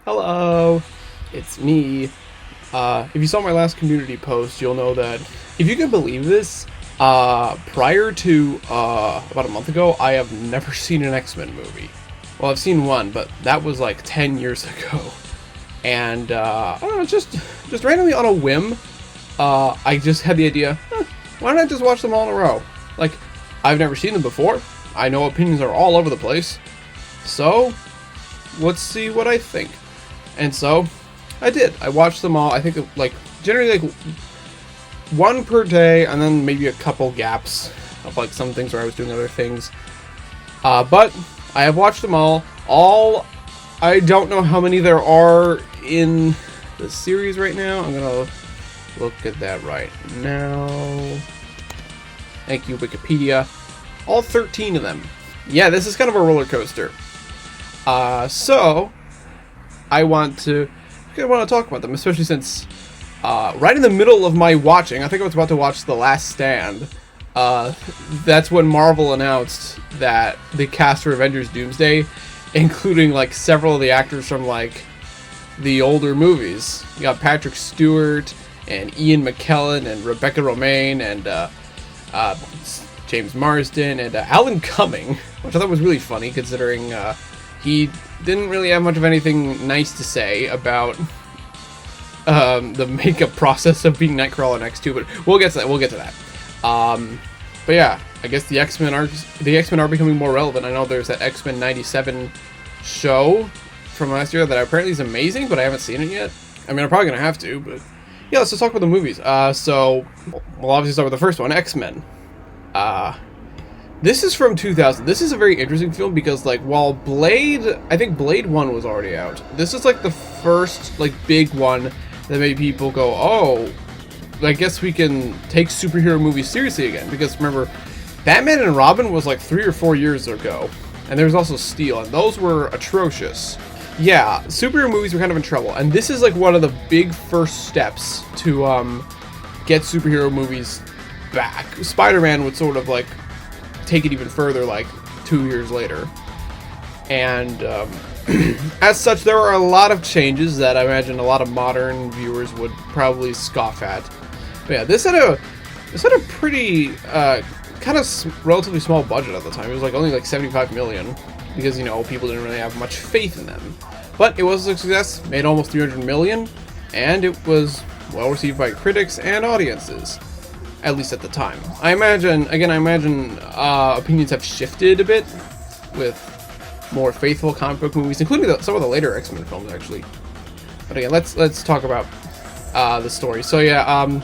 Hello, it's me. If you saw my last community post, you'll know that, if you can believe this, prior to about a month ago, I have never seen an X-Men movie. Well, I've seen one, but that was like 10 years ago. And I don't know, just randomly on a whim, I just had the idea, why don't I just watch them all in a row? Like, I've never seen them before. I know opinions are all over the place. So, let's see what I think. And so, I did. I watched them all. I think, like, generally, like, one per day, and then maybe a couple gaps of, like, some things where I was doing other things. But I have watched them all. I don't know how many there are in the series right now. I'm gonna look at that right now. Thank you, Wikipedia. All 13 of them. Yeah, this is kind of a roller coaster. So I want to talk about them, especially since right in the middle of my watching, I think I was about to watch The Last Stand. That's when Marvel announced that the cast for Avengers Doomsday, including like several of the actors from like the older movies. You got Patrick Stewart and Ian McKellen and Rebecca Romijn and James Marsden and Alan Cumming, which I thought was really funny considering he didn't really have much of anything nice to say about the makeup process of being Nightcrawler next to, but we'll get to that. But yeah, I guess the X-Men are becoming more relevant. I know there's that X-Men 97 show from last year that apparently is amazing, but I haven't seen it yet. I mean, I'm probably gonna have to, but yeah, let's just talk about the movies. So we'll obviously start with the first one, X-Men. This is from 2000. This is a very interesting film because, like, while I think Blade 1 was already out. This is, like, the first, like, big one that made people go, oh, I guess we can take superhero movies seriously again. Because, remember, Batman and Robin was, like, 3 or 4 years ago. And there was also Steel, and those were atrocious. Yeah, superhero movies were kind of in trouble. And this is, like, one of the big first steps to, get superhero movies back. Spider-Man would sort of, like, take it even further, like 2 years later. And as such, there are a lot of changes that I imagine a lot of modern viewers would probably scoff at. But yeah, this had a pretty kind of relatively small budget at the time. It was like only like 75 million because, you know, people didn't really have much faith in them. But it was a success, made almost 300 million, and it was well received by critics and audiences. At least at the time. I imagine opinions have shifted a bit with more faithful comic book movies, including some of the later X-Men films, actually. But again, let's talk about the story. So yeah,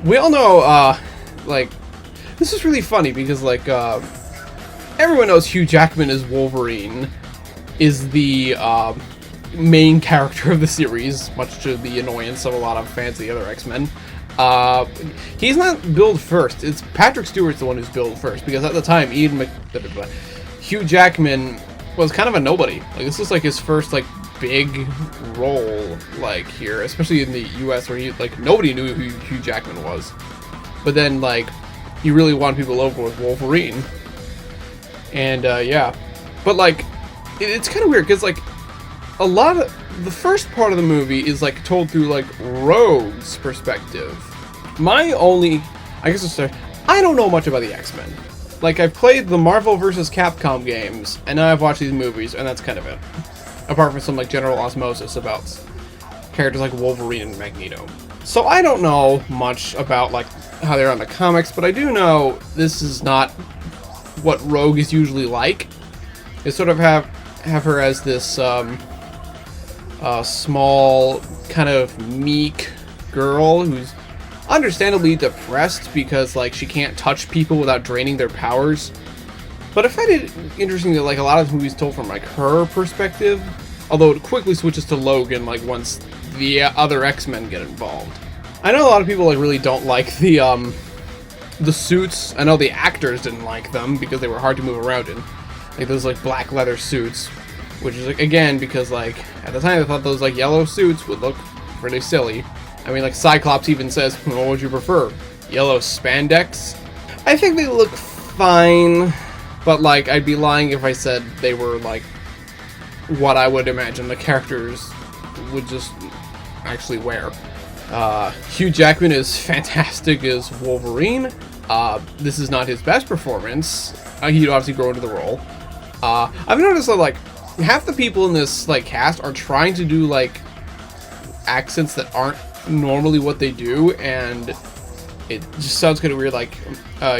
we all know, like, this is really funny because, like, everyone knows Hugh Jackman as Wolverine is the main character of the series, much to the annoyance of a lot of fans of the other X-Men. He's not billed first. It's Patrick Stewart's the one who's billed first, because at the time, Hugh Jackman was kind of a nobody. Like, this was like his first like big role, like, here, especially in the U.S. where nobody knew who Hugh Jackman was. But then, like, he really won people over with Wolverine. And yeah, but like, it's kind of weird because, like, a lot of the first part of the movie is like told through like Rogue's perspective. I don't know much about the X-Men. Like, I've played the Marvel vs. Capcom games, and now I've watched these movies, and that's kind of it. Apart from some like general osmosis about characters like Wolverine and Magneto. So I don't know much about like how they're on the comics, but I do know this is not what Rogue is usually like. They sort of have her as this small, kind of meek girl who's understandably depressed because, like, she can't touch people without draining their powers. But I find it interesting that, like, a lot of the movies told from, like, her perspective, although it quickly switches to Logan, like, once the other X-Men get involved. I know a lot of people, like, really don't like the suits. I know the actors didn't like them because they were hard to move around in. Like, those, like, black leather suits. Which is, like, again, because, like, at the time I thought those, like, yellow suits would look pretty silly. I mean, like, Cyclops even says, what would you prefer? Yellow spandex? I think they look fine, but, like, I'd be lying if I said they were, like, what I would imagine the characters would just actually wear. Hugh Jackman is fantastic as Wolverine. This is not his best performance. He'd obviously grow into the role. I've noticed that like half the people in this like cast are trying to do like accents that aren't normally what they do, and it just sounds kind of weird. Like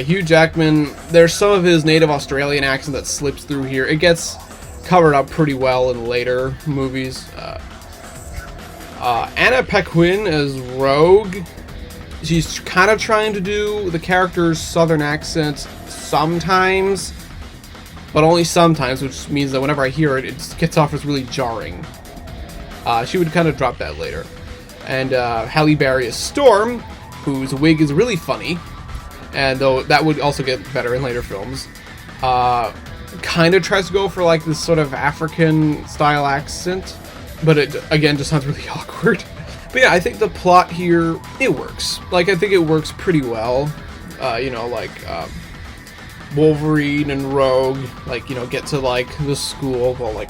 Hugh Jackman, there's some of his native Australian accent that slips through here. It gets covered up pretty well in later movies. Anna Paquin as Rogue. She's kind of trying to do the character's southern accent sometimes, but only sometimes, which means that whenever I hear it, it gets off as really jarring. She would kind of drop that later. And Halle Berry as Storm, whose wig is really funny, and though that would also get better in later films. Kind of tries to go for like this sort of African style accent, but it again just sounds really awkward. But yeah, I think the plot here, it works. Like, I think it works pretty well. You know, like, Wolverine and Rogue, like, you know, get to, like, the school. Well, like,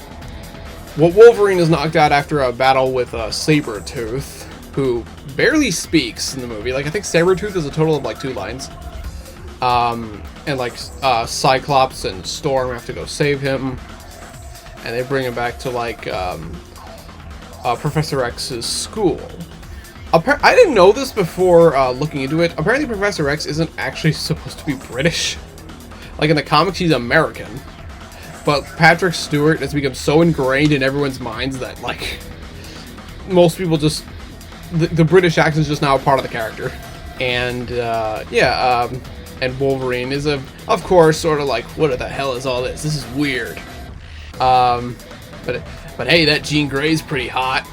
Wolverine is knocked out after a battle with Sabretooth, who barely speaks in the movie. Like, I think Sabretooth is a total of, like, 2 lines. And, like, Cyclops and Storm have to go save him. And they bring him back to, like, Professor X's school. I didn't know this before looking into it. Apparently Professor X isn't actually supposed to be British. Like in the comics, he's American. But Patrick Stewart has become so ingrained in everyone's minds that, like, most people just... The British accent is just now a part of the character. And, yeah, and Wolverine is, of course, sort of like, what the hell is all this? This is weird. But hey, that Jean Grey's pretty hot.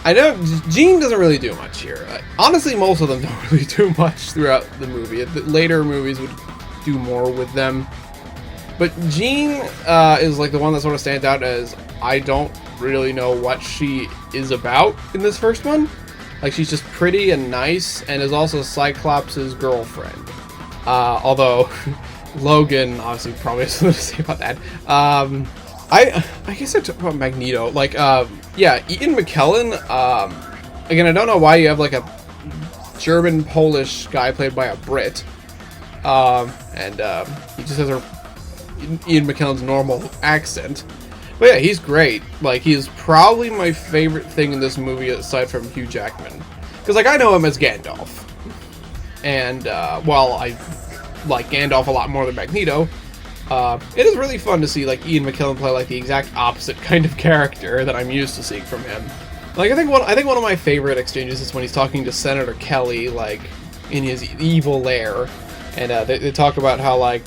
I know Jean doesn't really do much here. Honestly, most of them don't really do much throughout the movie. The later movies would do more with them. But Jean is like the one that sort of stands out as I don't really know what she is about in this first one. Like, she's just pretty and nice, and is also Cyclops' girlfriend. Although Logan obviously probably has something to say about that. I guess I talk about Magneto. Like, yeah, Ian McKellen, again, I don't know why you have, like, a German-Polish guy played by a Brit. And he just has Ian McKellen's normal accent. But yeah, he's great. Like, he is probably my favorite thing in this movie aside from Hugh Jackman. Because, like, I know him as Gandalf. And, while I like Gandalf a lot more than Magneto, it is really fun to see, like, Ian McKellen play, like, the exact opposite kind of character that I'm used to seeing from him. Like, I think one of my favorite exchanges is when he's talking to Senator Kelly, like, in his evil lair, and they talk about how, like,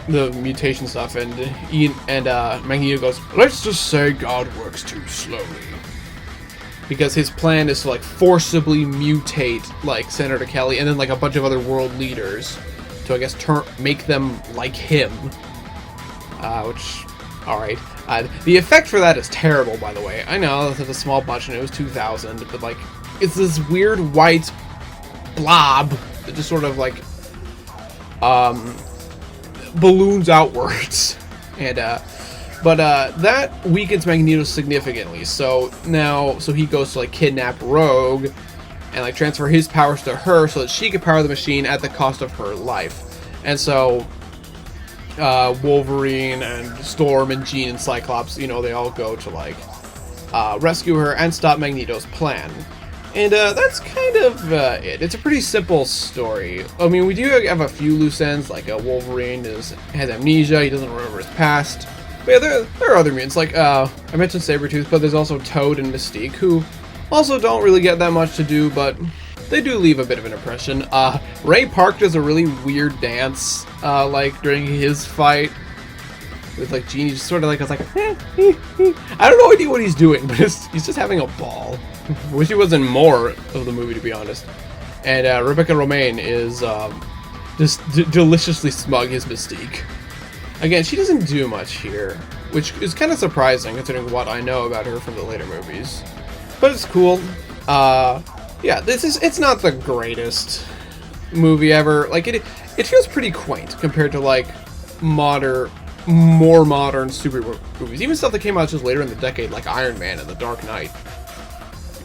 the mutation stuff, and Ian and Magneto goes, "Let's just say God works too slowly," because his plan is to, like, forcibly mutate, like, Senator Kelly and then, like, a bunch of other world leaders to, I guess, make them like him. Which, alright. The effect for that is terrible, by the way. I know, it's a small budget and it was 2000, but, like, it's this weird white blob that just sort of, like, balloons outwards. And, but that weakens Magneto significantly. So he goes to, like, kidnap Rogue and, like, transfer his powers to her so that she could power the machine at the cost of her life. And so Wolverine and Storm and Jean and Cyclops, you know, they all go to, like, rescue her and stop Magneto's plan. And that's kind of it. It's a pretty simple story. I mean, we do have a few loose ends, like Wolverine has amnesia, he doesn't remember his past. But yeah, there are other mutants, like, I mentioned Sabretooth, but there's also Toad and Mystique, who also don't really get that much to do, but they do leave a bit of an impression. Ray Park does a really weird dance, like, during his fight with, like, Jean. He just sort of, like, I don't know idea what he's doing, but he's just having a ball. Wish he was in more of the movie, to be honest. And Rebecca Romaine is just deliciously smug as Mystique. Again, she doesn't do much here, which is kind of surprising considering what I know about her from the later movies. But it's cool. Yeah, it's not the greatest movie ever. Like, it feels pretty quaint compared to, like, modern more modern superhero movies, even stuff that came out just later in the decade, like Iron Man and The Dark Knight,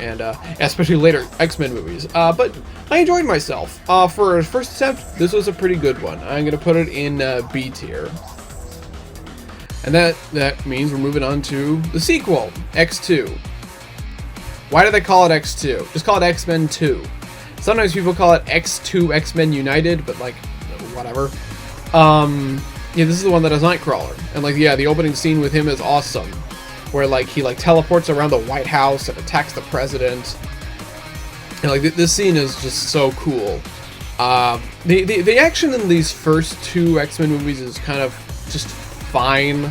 and especially later X-Men movies. But I enjoyed myself. For a first attempt, this was a pretty good one. I'm gonna put it in B tier. And that means we're moving on to the sequel, X2. Why do they call it X2? Just call it X-Men 2. Sometimes people call it X2 X-Men United, but like, whatever. Yeah, this is the one that has Nightcrawler. And like, yeah, the opening scene with him is awesome. Where like, he like teleports around the White House and attacks the president. And like, this scene is just so cool. The action in these first two X-Men movies is kind of just fine.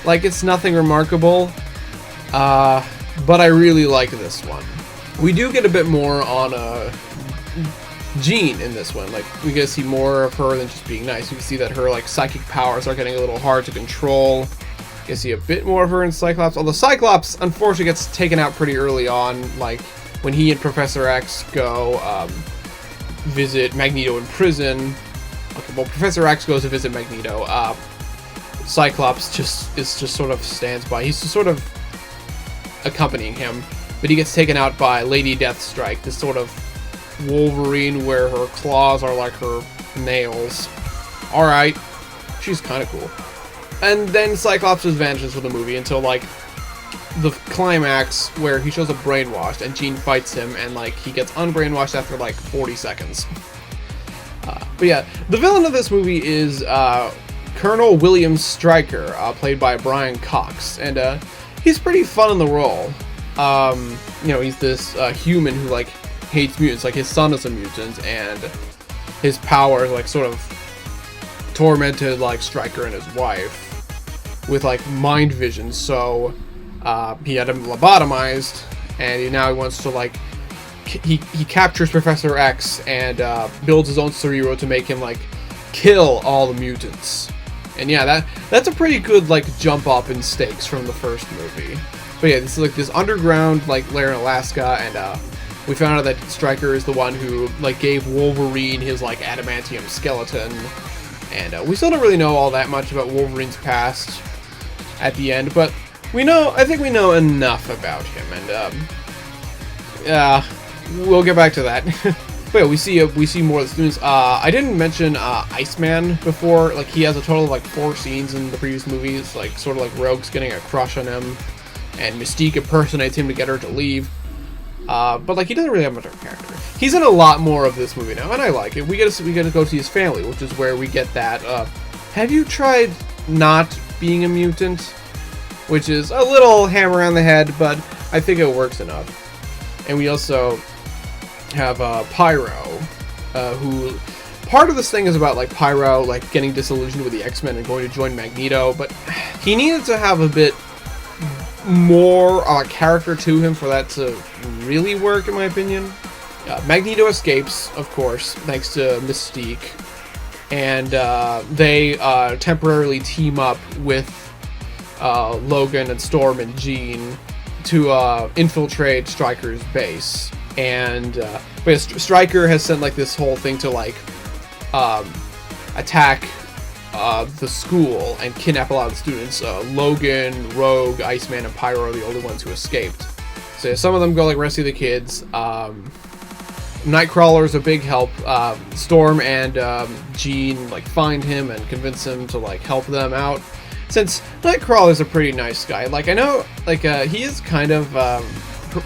Like, it's nothing remarkable. But I really like this one. We do get a bit more on Jean in this one. Like, we get to see more of her than just being nice. We can see that her like psychic powers are getting a little hard to control. You can see a bit more of her in Cyclops. Although Cyclops unfortunately gets taken out pretty early on, like when he and Professor X go visit Magneto in prison. Okay, well, Professor X goes to visit Magneto. Cyclops just sort of stands by. He's just sort of accompanying him, but he gets taken out by Lady Deathstrike, this sort of Wolverine where her claws are like her nails. Alright, she's kind of cool. And then Cyclops just vanishes from the movie until like the climax where he shows up brainwashed and Jean fights him and like he gets unbrainwashed after like 40 seconds. But yeah, the villain of this movie is Colonel William Stryker, played by Brian Cox, and he's pretty fun in the role. You know, he's this human who like hates mutants. Like, his son is a mutant, and his powers like sort of tormented like Stryker and his wife with like mind vision. So he had him lobotomized, and now he wants to like he captures Professor X and builds his own Cerebro to make him like kill all the mutants. And yeah, that's a pretty good like jump up in stakes from the first movie. But yeah, this is like this underground like lair in Alaska, and we found out that Stryker is the one who like gave Wolverine his like adamantium skeleton. And we still don't really know all that much about Wolverine's past at the end, but I think we know enough about him, and we'll get back to that. But yeah, we see more of the students. I didn't mention Iceman before. Like, he has a total of like 4 scenes in the previous movies. Like, sort of like Rogue's getting a crush on him, and Mystique impersonates him to get her to leave. But like, he doesn't really have much of a character. He's in a lot more of this movie now, and I like it. We get to go see his family, which is where we get that. Have you tried not being a mutant? Which is a little hammer on the head, but I think it works enough. And we also have Pyro, who part of this thing is about like Pyro like getting disillusioned with the X-Men and going to join Magneto, but he needed to have a bit more character to him for that to really work, in my opinion. Magneto escapes, of course, thanks to Mystique, and they temporarily team up with Logan and Storm and Jean to infiltrate Stryker's base. And but Stryker has sent like this whole thing to like attack the school and kidnap a lot of the students. Logan, Rogue, Iceman, and Pyro are the only ones who escaped. So yeah, some of them go like rescue the kids. Nightcrawler is a big help. Storm and Jean like find him and convince him to like help them out. Since Nightcrawler is a pretty nice guy, like I know like he is kind of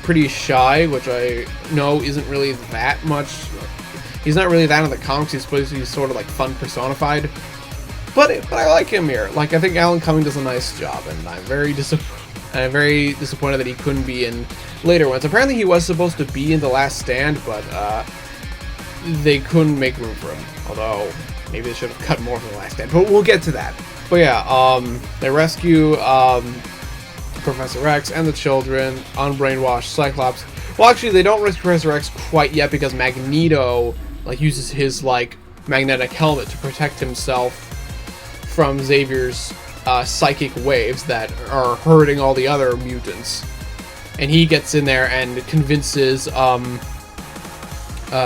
pretty shy, which I know isn't really that much. He's not really that in the comics. He's supposed to be sort of like fun personified. But I like him here. Like, I think Alan Cumming does a nice job, and I'm very disappointed that he couldn't be in later ones. Apparently he was supposed to be in The Last Stand, but they couldn't make room for him. Although maybe they should have cut more from The Last Stand. But we'll get to that. But yeah, they rescue Professor X and the children, unbrainwashed Cyclops. Well, actually, they don't rescue Professor X quite yet because Magneto like uses his like magnetic helmet to protect himself from Xavier's psychic waves that are hurting all the other mutants. And he gets in there and convinces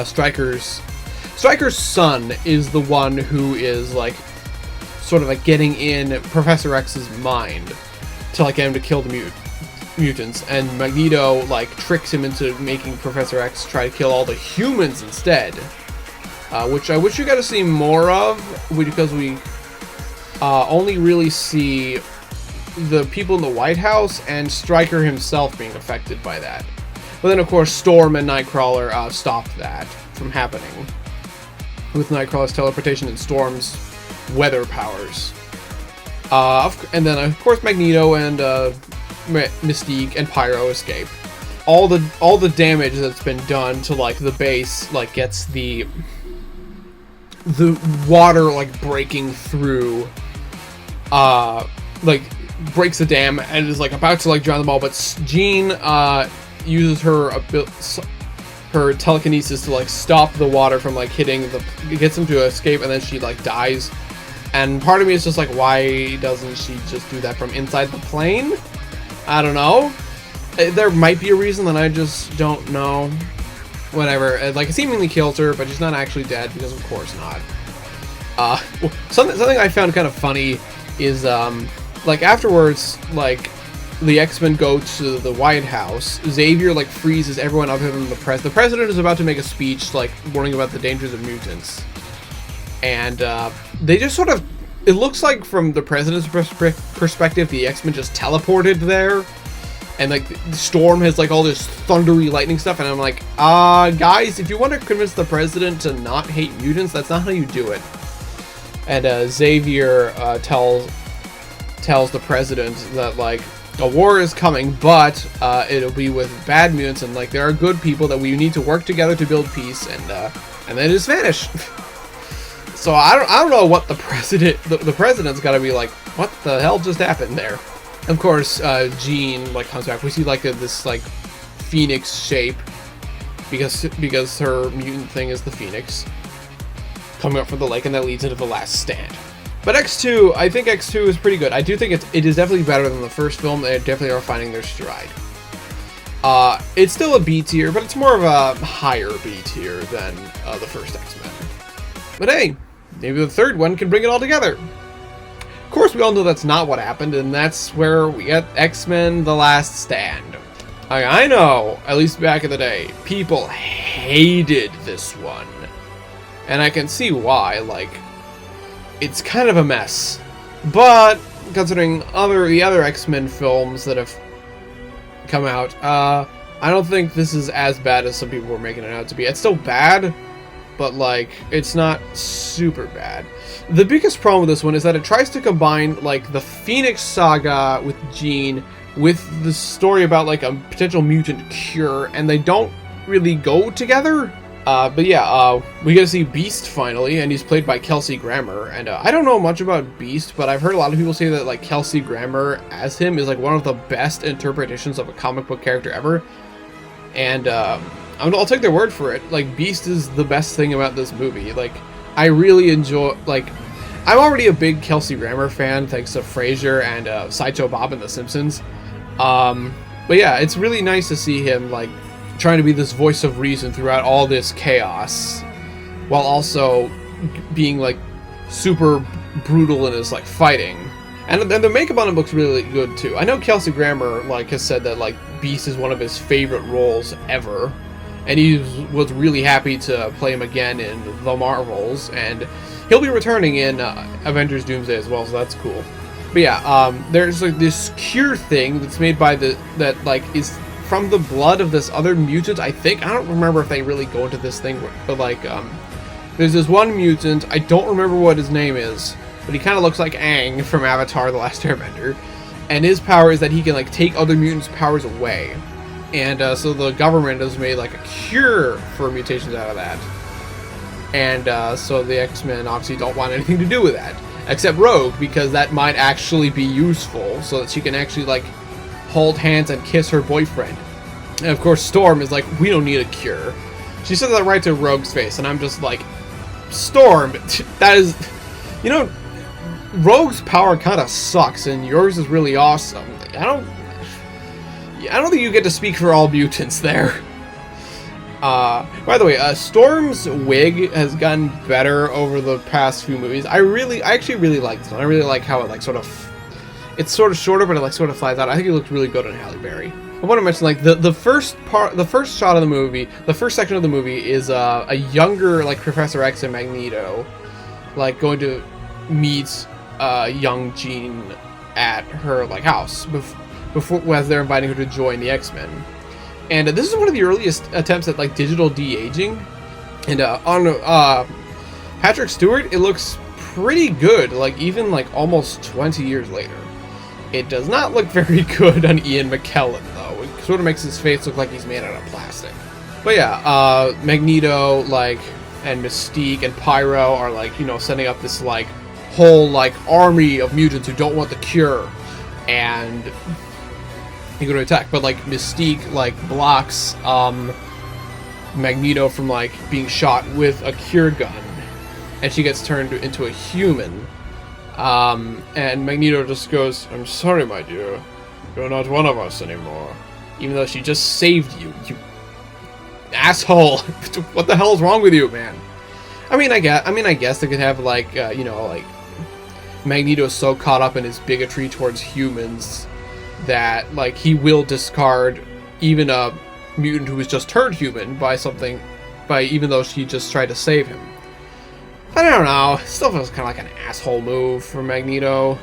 Stryker's son is the one who is like sort of like getting in Professor X's mind to like get him to kill the mutants, and Magneto like tricks him into making Professor X try to kill all the humans instead, which I wish you got to see more of, because we only really see the people in the White House and Stryker himself being affected by that. But then of course Storm and Nightcrawler stopped that from happening with Nightcrawler's teleportation and Storm's weather powers. And then of course Magneto and Mystique and Pyro escape. All the damage that's been done to like the base like gets the water like breaking through, like breaks the dam and is like about to like drown them all, but Jean uses her telekinesis to like stop the water from like hitting gets them to escape, and then she like dies. And part of me is just like, why doesn't she just do that from inside the plane? I don't know. There might be a reason that I just don't know. Whatever. Like, it seemingly kills her, but she's not actually dead, because of course not. Something I found kind of funny is, like, afterwards, like, the X-Men go to the White House. Xavier, like, freezes everyone other than the president. The president is about to make a speech, like, warning about the dangers of mutants. And, they just sort of... It looks like, from the president's perspective, the X-Men just teleported there. And, like, Storm has, like, all this thundery lightning stuff. And I'm like, guys, if you want to convince the president to not hate mutants, that's not how you do it. And, Xavier, tells the president that, like, a war is coming, but, it'll be with bad mutants. And, like, there are good people that we need to work together to build peace. And then just vanish. So I don't know what the president's got to be like, what the hell just happened there? Of course, Jean like comes back. We see like this like phoenix shape because her mutant thing is the phoenix coming up from the lake, and that leads into the last stand. But X2, I think X2 is pretty good. I do think it is definitely better than the first film. They definitely are finding their stride. It's still a B tier, but it's more of a higher B tier than the first X-Men. But hey, maybe the third one can bring it all together. Of course, we all know that's not what happened, and that's where we get X-Men The Last Stand. I know, at least back in the day, people hated this one. And I can see why, like, it's kind of a mess. But, considering the other X-Men films that have come out, I don't think this is as bad as some people were making it out to be. It's still bad, but, like, it's not super bad. The biggest problem with this one is that it tries to combine, like, the Phoenix Saga with Jean with the story about, like, a potential mutant cure, and they don't really go together. But yeah, we get to see Beast finally, and he's played by Kelsey Grammer, and I don't know much about Beast, but I've heard a lot of people say that, like, Kelsey Grammer as him is, like, one of the best interpretations of a comic book character ever. And, I'll take their word for it. Like, Beast is the best thing about this movie. Like, I really enjoy, like, I'm already a big Kelsey Grammer fan, thanks to Frasier and Sideshow Bob and The Simpsons. But yeah, it's really nice to see him, like, trying to be this voice of reason throughout all this chaos, while also being, like, super brutal in his, like, fighting. And the makeup on him looks really good, too. I know Kelsey Grammer, like, has said that, like, Beast is one of his favorite roles ever. And he was really happy to play him again in The Marvels, and he'll be returning in Avengers Doomsday as well, so that's cool. But yeah, there's like this cure thing that's made by that like is from the blood of this other mutant, I think. I don't remember if they really go into this thing, but like, there's this one mutant, I don't remember what his name is, but he kind of looks like Aang from Avatar: The Last Airbender, and his power is that he can like take other mutants' powers away. And so the government has made like a cure for mutations out of that. And so the X-Men obviously don't want anything to do with that. Except Rogue, because that might actually be useful, so that she can actually like hold hands and kiss her boyfriend. And of course Storm is like, we don't need a cure. She said that right to Rogue's face, and I'm just like, Storm, that is... You know, Rogue's power kind of sucks, and yours is really awesome. I don't think you get to speak for all mutants there. By the way, Storm's wig has gotten better over the past few movies. I actually really like this one. I really like how it like it's sort of shorter, but it like sort of flies out. I think it looked really good on Halle Berry. I want to mention like the first shot of the movie, the first section of the movie is a younger like Professor X and Magneto, like going to meet young Jean at her like house before as they're inviting her to join the X-Men. And this is one of the earliest attempts at like digital de-aging. And on Patrick Stewart, it looks pretty good, like even like almost 20 years later. It does not look very good on Ian McKellen though. It sort of makes his face look like he's made out of plastic. But yeah, Magneto like and Mystique and Pyro are like, you know, setting up this like whole like army of mutants who don't want the cure, and you go to attack, but like Mystique like blocks Magneto from like being shot with a cure gun, and she gets turned into a human. And Magneto just goes, "I'm sorry, my dear, you're not one of us anymore," even though she just saved you, you asshole. What the hell is wrong with you, man? I mean, I guess they could have like you know, like Magneto is so caught up in his bigotry towards humans that like he will discard even a mutant who was just turned human even though she just tried to save him. But I don't know, it still feels kind of like an asshole move for Magneto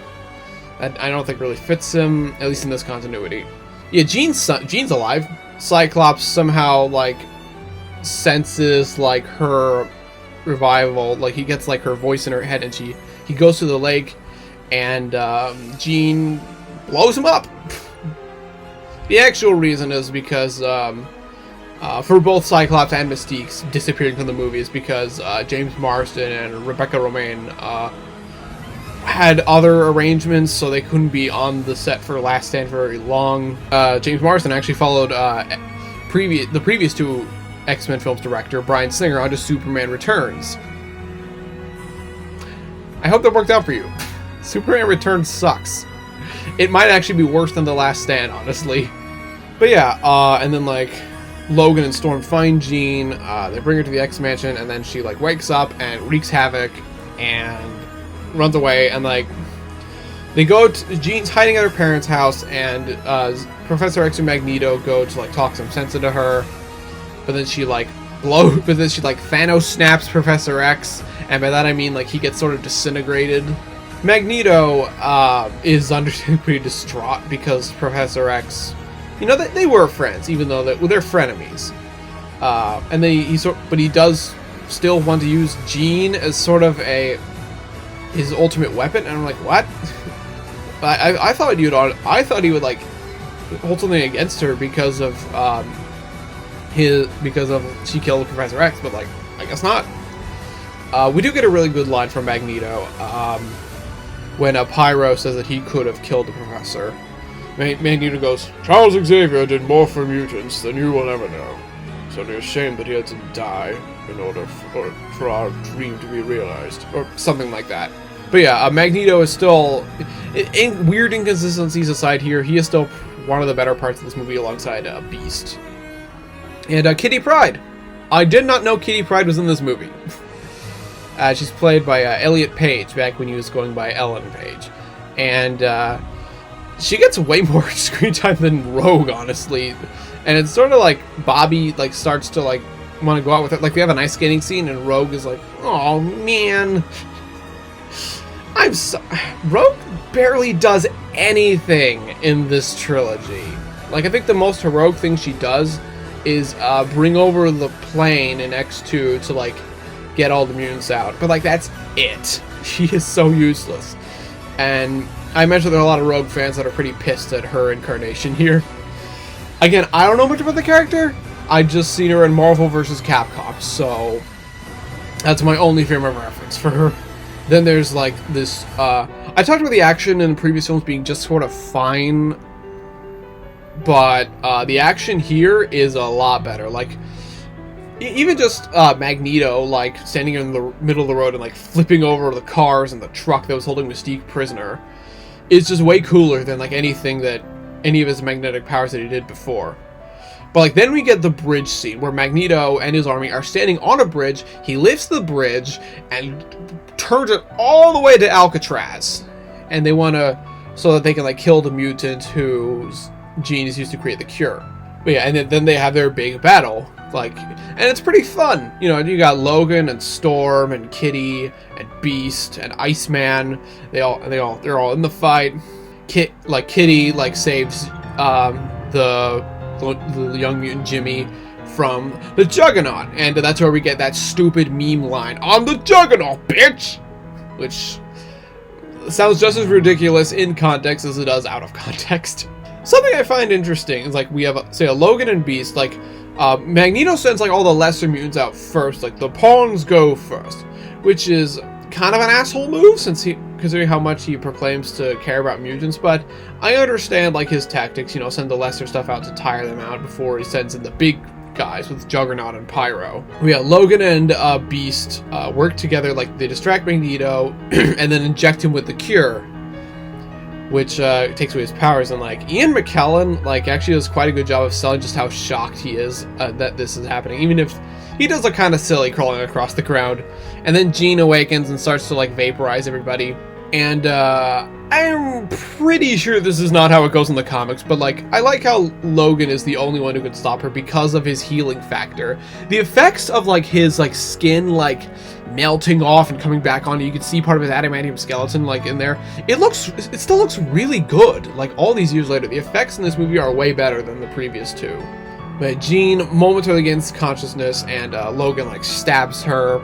that I don't think really fits him, at least in this continuity. Yeah, Jean's alive. Cyclops somehow like senses like her revival, like he gets like her voice in her head, and he goes to the lake, and Jean blows him up. The actual reason is because for both Cyclops and Mystique disappearing from the movie is because James Marsden and Rebecca Romaine had other arrangements, so they couldn't be on the set for Last Stand for very long. James Marsden actually followed the previous two X-Men films director, Bryan Singer, onto Superman Returns. I hope that worked out for you. Superman Returns sucks. It might actually be worse than The Last Stand, honestly. But yeah, and then like Logan and Storm find Jean, they bring her to the X-Mansion, and then she like wakes up and wreaks havoc and runs away, and like they go to Jean's hiding at her parents' house, and Professor X and Magneto go to like talk some sense into her, but then she like Thanos snaps Professor X, and by that I mean like he gets sort of disintegrated. Magneto is understandably pretty distraught because Professor X, you know, that they were friends, even though they're frenemies. And but he does still want to use Jean as sort of his ultimate weapon, and I'm like, what? I thought he would like hold something against her because of she killed Professor X, but like I guess not. We do get a really good line from Magneto when Pyro says that he could have killed the professor. Magneto goes, "Charles Xavier did more for mutants than you will ever know. It's only a shame that he had to die in order for our dream to be realized," or something like that. But yeah, Magneto is still, weird inconsistencies aside here, he is still one of the better parts of this movie alongside Beast. And Kitty Pryde. I did not know Kitty Pryde was in this movie. She's played by Elliot Page, back when he was going by Ellen Page. And she gets way more screen time than Rogue, honestly. And it's sort of like Bobby like starts to like want to go out with it. Like, we have an ice skating scene, and Rogue is like, "Oh man, Rogue barely does anything in this trilogy." Like, I think the most heroic thing she does is bring over the plane in X2 to like get all the mutants out, but like that's it. She is so useless. And I mentioned there are a lot of Rogue fans that are pretty pissed at her incarnation here. Again, I don't know much about the character. I just seen her in Marvel vs. Capcom, so that's my only frame of reference for her. Then there's like this, I talked about the action in the previous films being just sort of fine, but the action here is a lot better. Like, even just Magneto, like, standing in the middle of the road and, like, flipping over the cars and the truck that was holding Mystique prisoner is just way cooler than, like, anything that any of his magnetic powers that he did before. But like then we get the bridge scene where Magneto and his army are standing on a bridge. He lifts the bridge and turns it all the way to Alcatraz, and they want to, so that they can like kill the mutant whose gene is used to create the cure. But yeah, and then they have their big battle, like, and it's pretty fun. You know, you got Logan and Storm and Kitty and Beast and Iceman. They're all in the fight. Kitty like saves the young mutant Jimmy from the Juggernaut, and that's where we get that stupid meme line, "I'm the Juggernaut, bitch," which sounds just as ridiculous in context as it does out of context. Something I find interesting is like we have say a Logan and Beast, like Magneto sends like all the lesser mutants out first, like the pawns go first, which is kind of an asshole move since considering how much he proclaims to care about mutants, but I understand like his tactics, you know, send the lesser stuff out to tire them out before he sends in the big guys with Juggernaut and Pyro. We got Logan and Beast work together, like they distract Magneto and then inject him with the cure, which takes away his powers. And like Ian McKellen like actually does quite a good job of selling just how shocked he is that this is happening, even if he does look kind of silly crawling across the ground. And then Jean awakens and starts to like vaporize everybody. And I'm pretty sure this is not how it goes in the comics, but like I like how Logan is the only one who can stop her because of his healing factor. The effects of like his like skin like melting off and coming back on, you can see part of his adamantium skeleton like in there. It still looks really good. Like all these years later, the effects in this movie are way better than the previous two. But Jean momentarily gains consciousness, and Logan like stabs her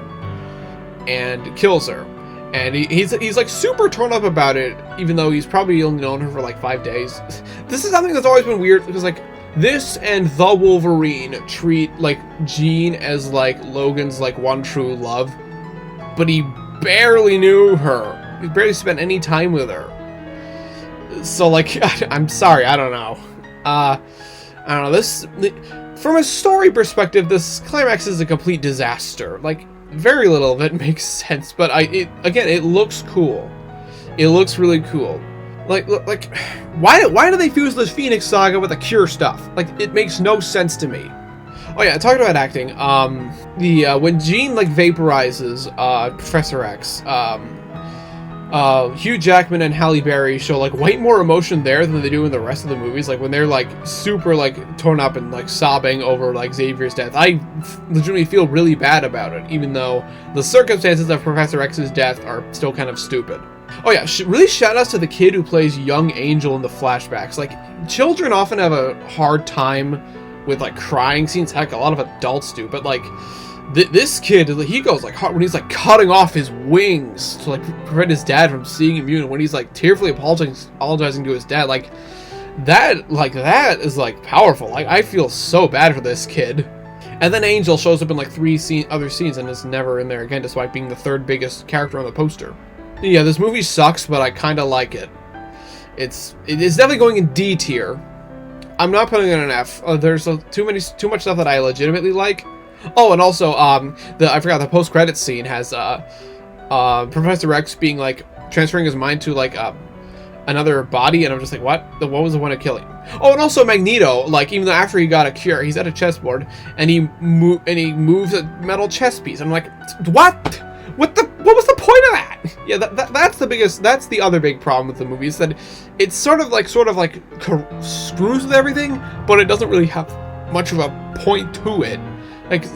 and kills her. And he's like super torn up about it, even though he's probably only known her for like 5 days. This is something that's always been weird, because like this and the Wolverine treat like Jean as like Logan's like one true love, but he barely knew her. He barely spent any time with her. So like, I'm sorry, I don't know. I don't know. This, from a story perspective, this climax is a complete disaster. Like, very little of it makes sense, but it looks cool. It looks really cool. Like, why do they fuse this Phoenix Saga with the Cure stuff? Like, it makes no sense to me. Oh yeah, talking about acting. When Jean like vaporizes Professor X, Hugh Jackman and Halle Berry show like way more emotion there than they do in the rest of the movies. Like when they're like super like torn up and like sobbing over like Xavier's death, I legitimately feel really bad about it, even though the circumstances of Professor X's death are still kind of stupid. Oh yeah, really shout outs to the kid who plays young Angel in the flashbacks. Like children often have a hard time with like crying scenes. Heck, a lot of adults do, but like this kid, he goes like hard when he's like cutting off his wings to like prevent his dad from seeing him, and when he's like tearfully apologizing to his dad, like that is like powerful. Like I feel so bad for this kid. And then Angel shows up in like 3 other scenes and is never in there again, despite being the 3rd biggest character on the poster. Yeah, this movie sucks, but I kind of like it. It's definitely going in D tier. I'm not putting it in an F. There's too much stuff that I legitimately like. Oh, and also, I forgot the post-credits scene has Professor X being like transferring his mind to like another body, and I'm just like, what? What was the one to kill him? Oh, and also Magneto, like even though after he got a cure, he's at a chessboard and he moves a metal chess piece. I'm like, what? What was the point of that? Yeah, that's the other big problem with the movie, is that it's sort of like screws with everything, but it doesn't really have much of a point to it.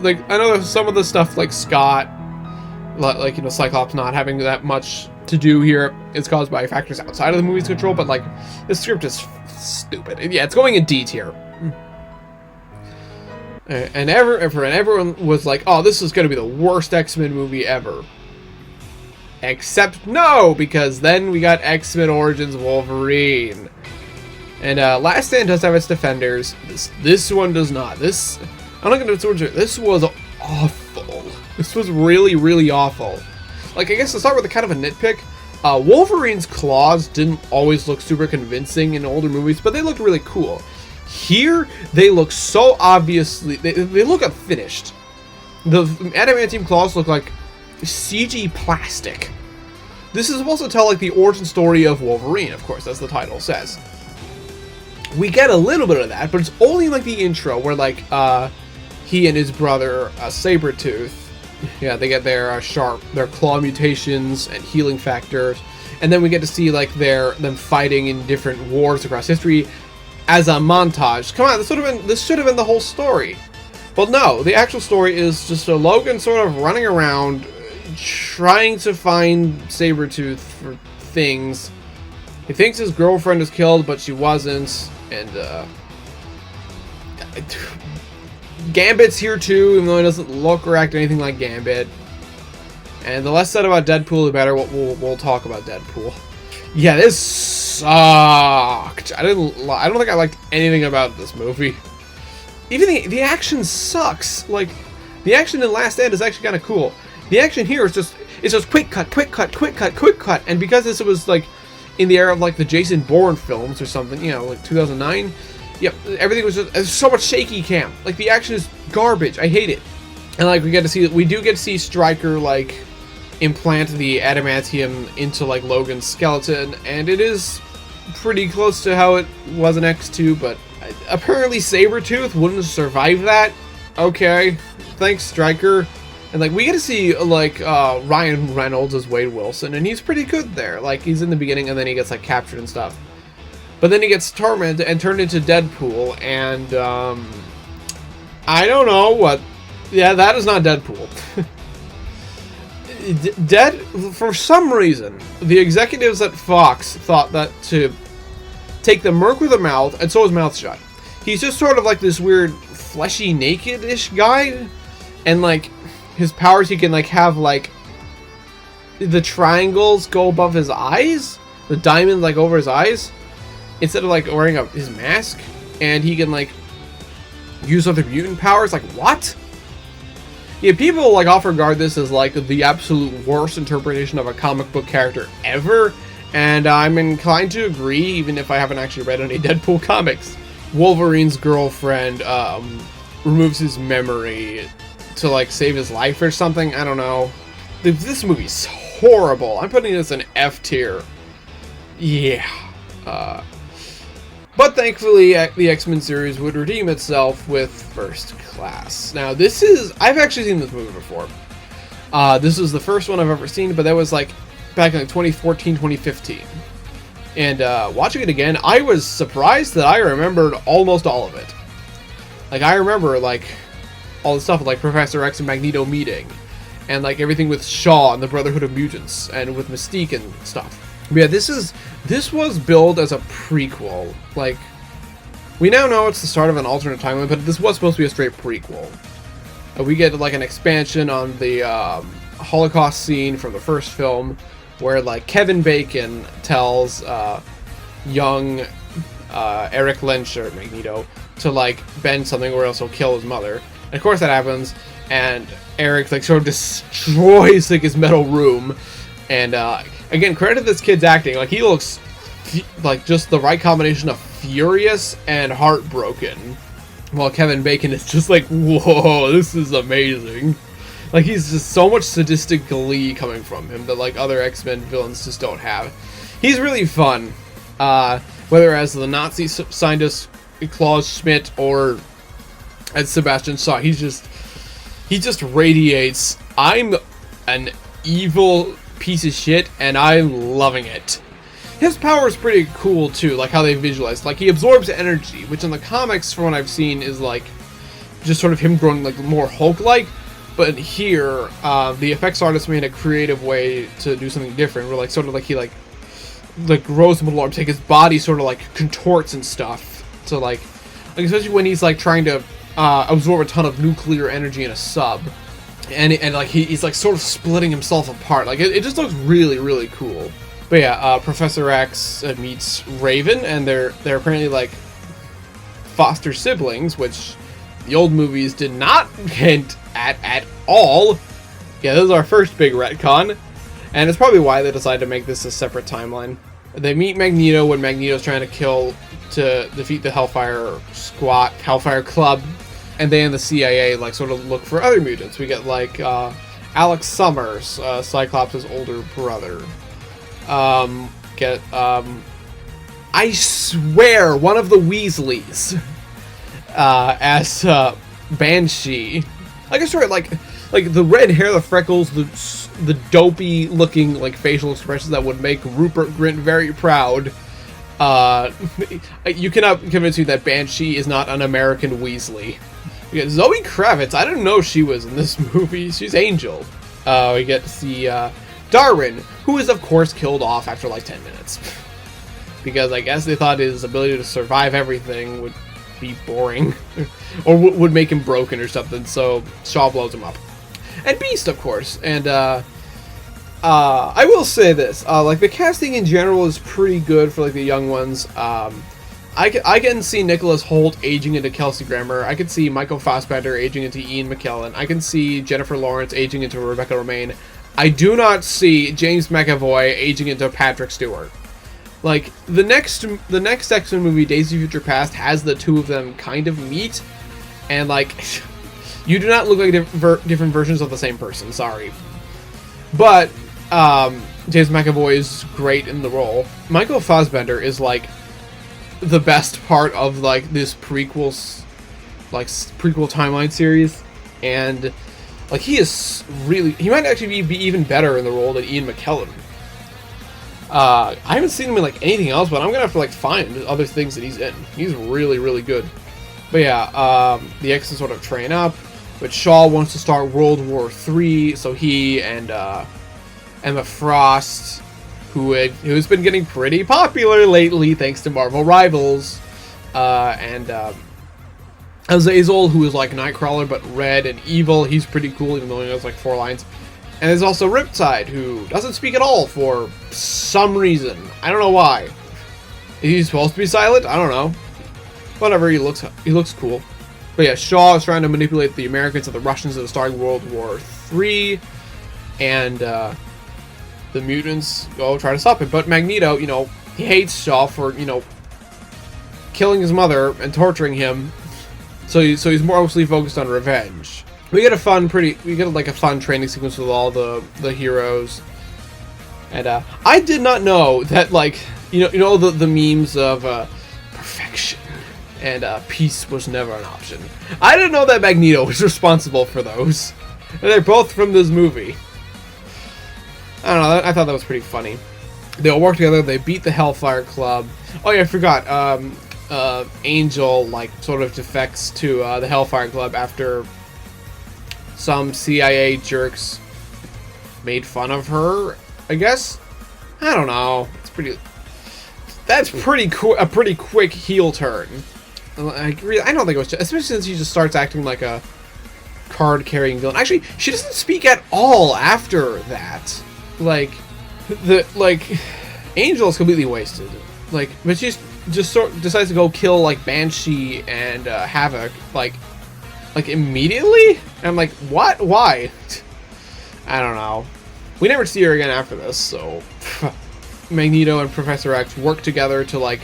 Like I know there's some of the stuff like Scott, like, you know, Cyclops not having that much to do here is caused by factors outside of the movie's control, but like the script is stupid. Yeah, it's going in D tier. And everyone was like, oh, this is going to be the worst X-Men movie ever. Except no, because then we got X-Men Origins Wolverine. And Last Stand does have its defenders. This one does not. I'm not going to this was awful. This was really, really awful. Like, I guess to start with a kind of a nitpick, Wolverine's claws didn't always look super convincing in older movies, but they looked really cool. Here, they look so obviously, they look unfinished. The adamantium claws look like CG plastic. This is supposed to tell like the origin story of Wolverine, of course, as the title says. We get a little bit of that, but it's only like the intro where like he and his brother Sabretooth, yeah, they get their their claw mutations and healing factors, and then we get to see like them fighting in different wars across history as a montage. Come on, this should have been the whole story. But no, the actual story is just a Logan sort of running around trying to find Sabretooth for things. He thinks his girlfriend is killed, but she wasn't. And Gambit's here too, even though he doesn't look or act anything like Gambit. And the less said about Deadpool, the better. We'll talk about Deadpool. Yeah, this sucked. I don't think I liked anything about this movie. Even the action sucks. Like, the action in Last Stand is actually kind of cool. The action here is just quick cut, quick cut, quick cut, quick cut. And because this was like in the era of like the Jason Bourne films or something, you know, like 2009, yep, everything was just so much shaky cam. Like, the action is garbage. I hate it. And like we do get to see Stryker like implant the adamantium into like Logan's skeleton, and it is pretty close to how it was in X2, but apparently Sabretooth wouldn't survive that. Okay, thanks Stryker. And like we get to see like Ryan Reynolds as Wade Wilson, and he's pretty good there. Like, he's in the beginning and then he gets like captured and stuff. But then he gets tormented and turned into Deadpool, and I don't know what. Yeah, that is not Deadpool. For some reason, the executives at Fox thought that to take the Merc with a mouth and sew his mouth shut. He's just sort of like this weird fleshy naked-ish guy, and like his powers, he can like have like the triangles go above his eyes, the diamond like over his eyes, instead of like wearing his mask, and he can like use other mutant powers. Like, what? Yeah, people like often regard this as like the absolute worst interpretation of a comic book character ever, and I'm inclined to agree, even if I haven't actually read any Deadpool comics. Wolverine's girlfriend removes his memory to like save his life or something. I don't know. This movie's horrible. I'm putting this in F tier. Yeah. But thankfully, the X-Men series would redeem itself with First Class. Now, I've actually seen this movie before. This is the first one I've ever seen, but that was like back in like 2014, 2015. And watching it again, I was surprised that I remembered almost all of it. Like, I remember like all the stuff with like Professor X and Magneto meeting, and like everything with Shaw and the Brotherhood of Mutants, and with Mystique and stuff. But yeah, this was billed as a prequel. Like, we now know it's the start of an alternate timeline, but this was supposed to be a straight prequel. We get like an expansion on the Holocaust scene from the first film, where like Kevin Bacon tells young Eric Lynch, or Magneto, to like bend something or else he'll kill his mother. And of course that happens, and Eric like sort of destroys like his metal room. And again, credit to this kid's acting. Like, he looks like just the right combination of furious and heartbroken, while Kevin Bacon is just like, whoa, this is amazing. Like, he's just so much sadistic glee coming from him that like other X-Men villains just don't have. He's really fun, whether as the Nazi scientist Klaus Schmidt or as Sebastian Shaw. He just radiates, I'm an evil piece of shit and I'm loving it. His power is pretty cool too, like how they visualize. Like, he absorbs energy, which in the comics, from what I've seen, is like just sort of him growing like more Hulk-like. But here, the effects artist made a creative way to do something different, where like sort of like he like grows middle arms, like his body sort of like contorts and stuff to like especially when he's like trying to absorb a ton of nuclear energy in a sub, and like he's like sort of splitting himself apart. Like, it just looks really, really cool. But yeah, Professor X meets Raven, and they're apparently like foster siblings, which the old movies did not hint at all. Yeah, this is our first big retcon, and it's probably why they decided to make this a separate timeline. They meet Magneto when Magneto's trying to defeat the Hellfire Club, and they and the CIA like sort of look for other mutants. We get like Alex Summers, Cyclops' older brother. I swear, one of the Weasleys as Banshee. Like I swear, like the red hair, the freckles, the dopey looking like facial expressions that would make Rupert Grint very proud. You cannot convince me that Banshee is not an American Weasley. We get Zoe Kravitz. I didn't know she was in this movie. She's Angel. We get to see Darwin, who is of course killed off after like 10 minutes. Because I guess they thought his ability to survive everything would be boring. Or would make him broken or something, so Shaw blows him up. And Beast, of course. And I will say this, like the casting in general is pretty good for like the young ones. I can see Nicholas Hoult aging into Kelsey Grammer. I can see Michael Fassbender aging into Ian McKellen. I can see Jennifer Lawrence aging into Rebecca Romijn. I do not see James McAvoy aging into Patrick Stewart. Like the next X-Men movie, Days of Future Past, has the two of them kind of meet, and like you do not look like different versions of the same person. Sorry, but James McAvoy is great in the role. Michael Fassbender is like the best part of like this prequel timeline series, and like he might actually be even better in the role than Ian McKellen. I haven't seen him in like anything else, but I'm gonna have to like find other things that he's in. He's really, really good. But yeah, the X's sort of train up, but Shaw wants to start World War III, so he and Emma Frost, who's been getting pretty popular lately thanks to Marvel Rivals, and Azazel, who is like Nightcrawler but red and evil. He's pretty cool, even though he has like 4 lines. And there's also Riptide, who doesn't speak at all for some reason. I don't know why. Is he supposed to be silent? I don't know. Whatever, he looks cool. But yeah, Shaw is trying to manipulate the Americans and the Russians into starting World War III, and the mutants go try to stop him. But Magneto, he hates Shaw for, killing his mother and torturing him. So he's mostly focused on revenge. We get a fun training sequence with all the heroes, and I did not know that the memes of perfection and peace was never an option. I didn't know that Magneto was responsible for those, and they're both from this movie. I don't know. I thought that was pretty funny. They all work together. They beat the Hellfire Club. Oh yeah, I forgot. Angel sort of defects to the Hellfire Club after some CIA jerks made fun of her, I guess. I don't know. That's pretty cool. A pretty quick heel turn. I don't think it was, especially since she just starts acting like a card-carrying villain. Actually, she doesn't speak at all after that. Angel is completely wasted. But she just decides to go kill Banshee and Havoc immediately? And I'm like, what? Why? I don't know. We never see her again after this, so Magneto and Professor X work together to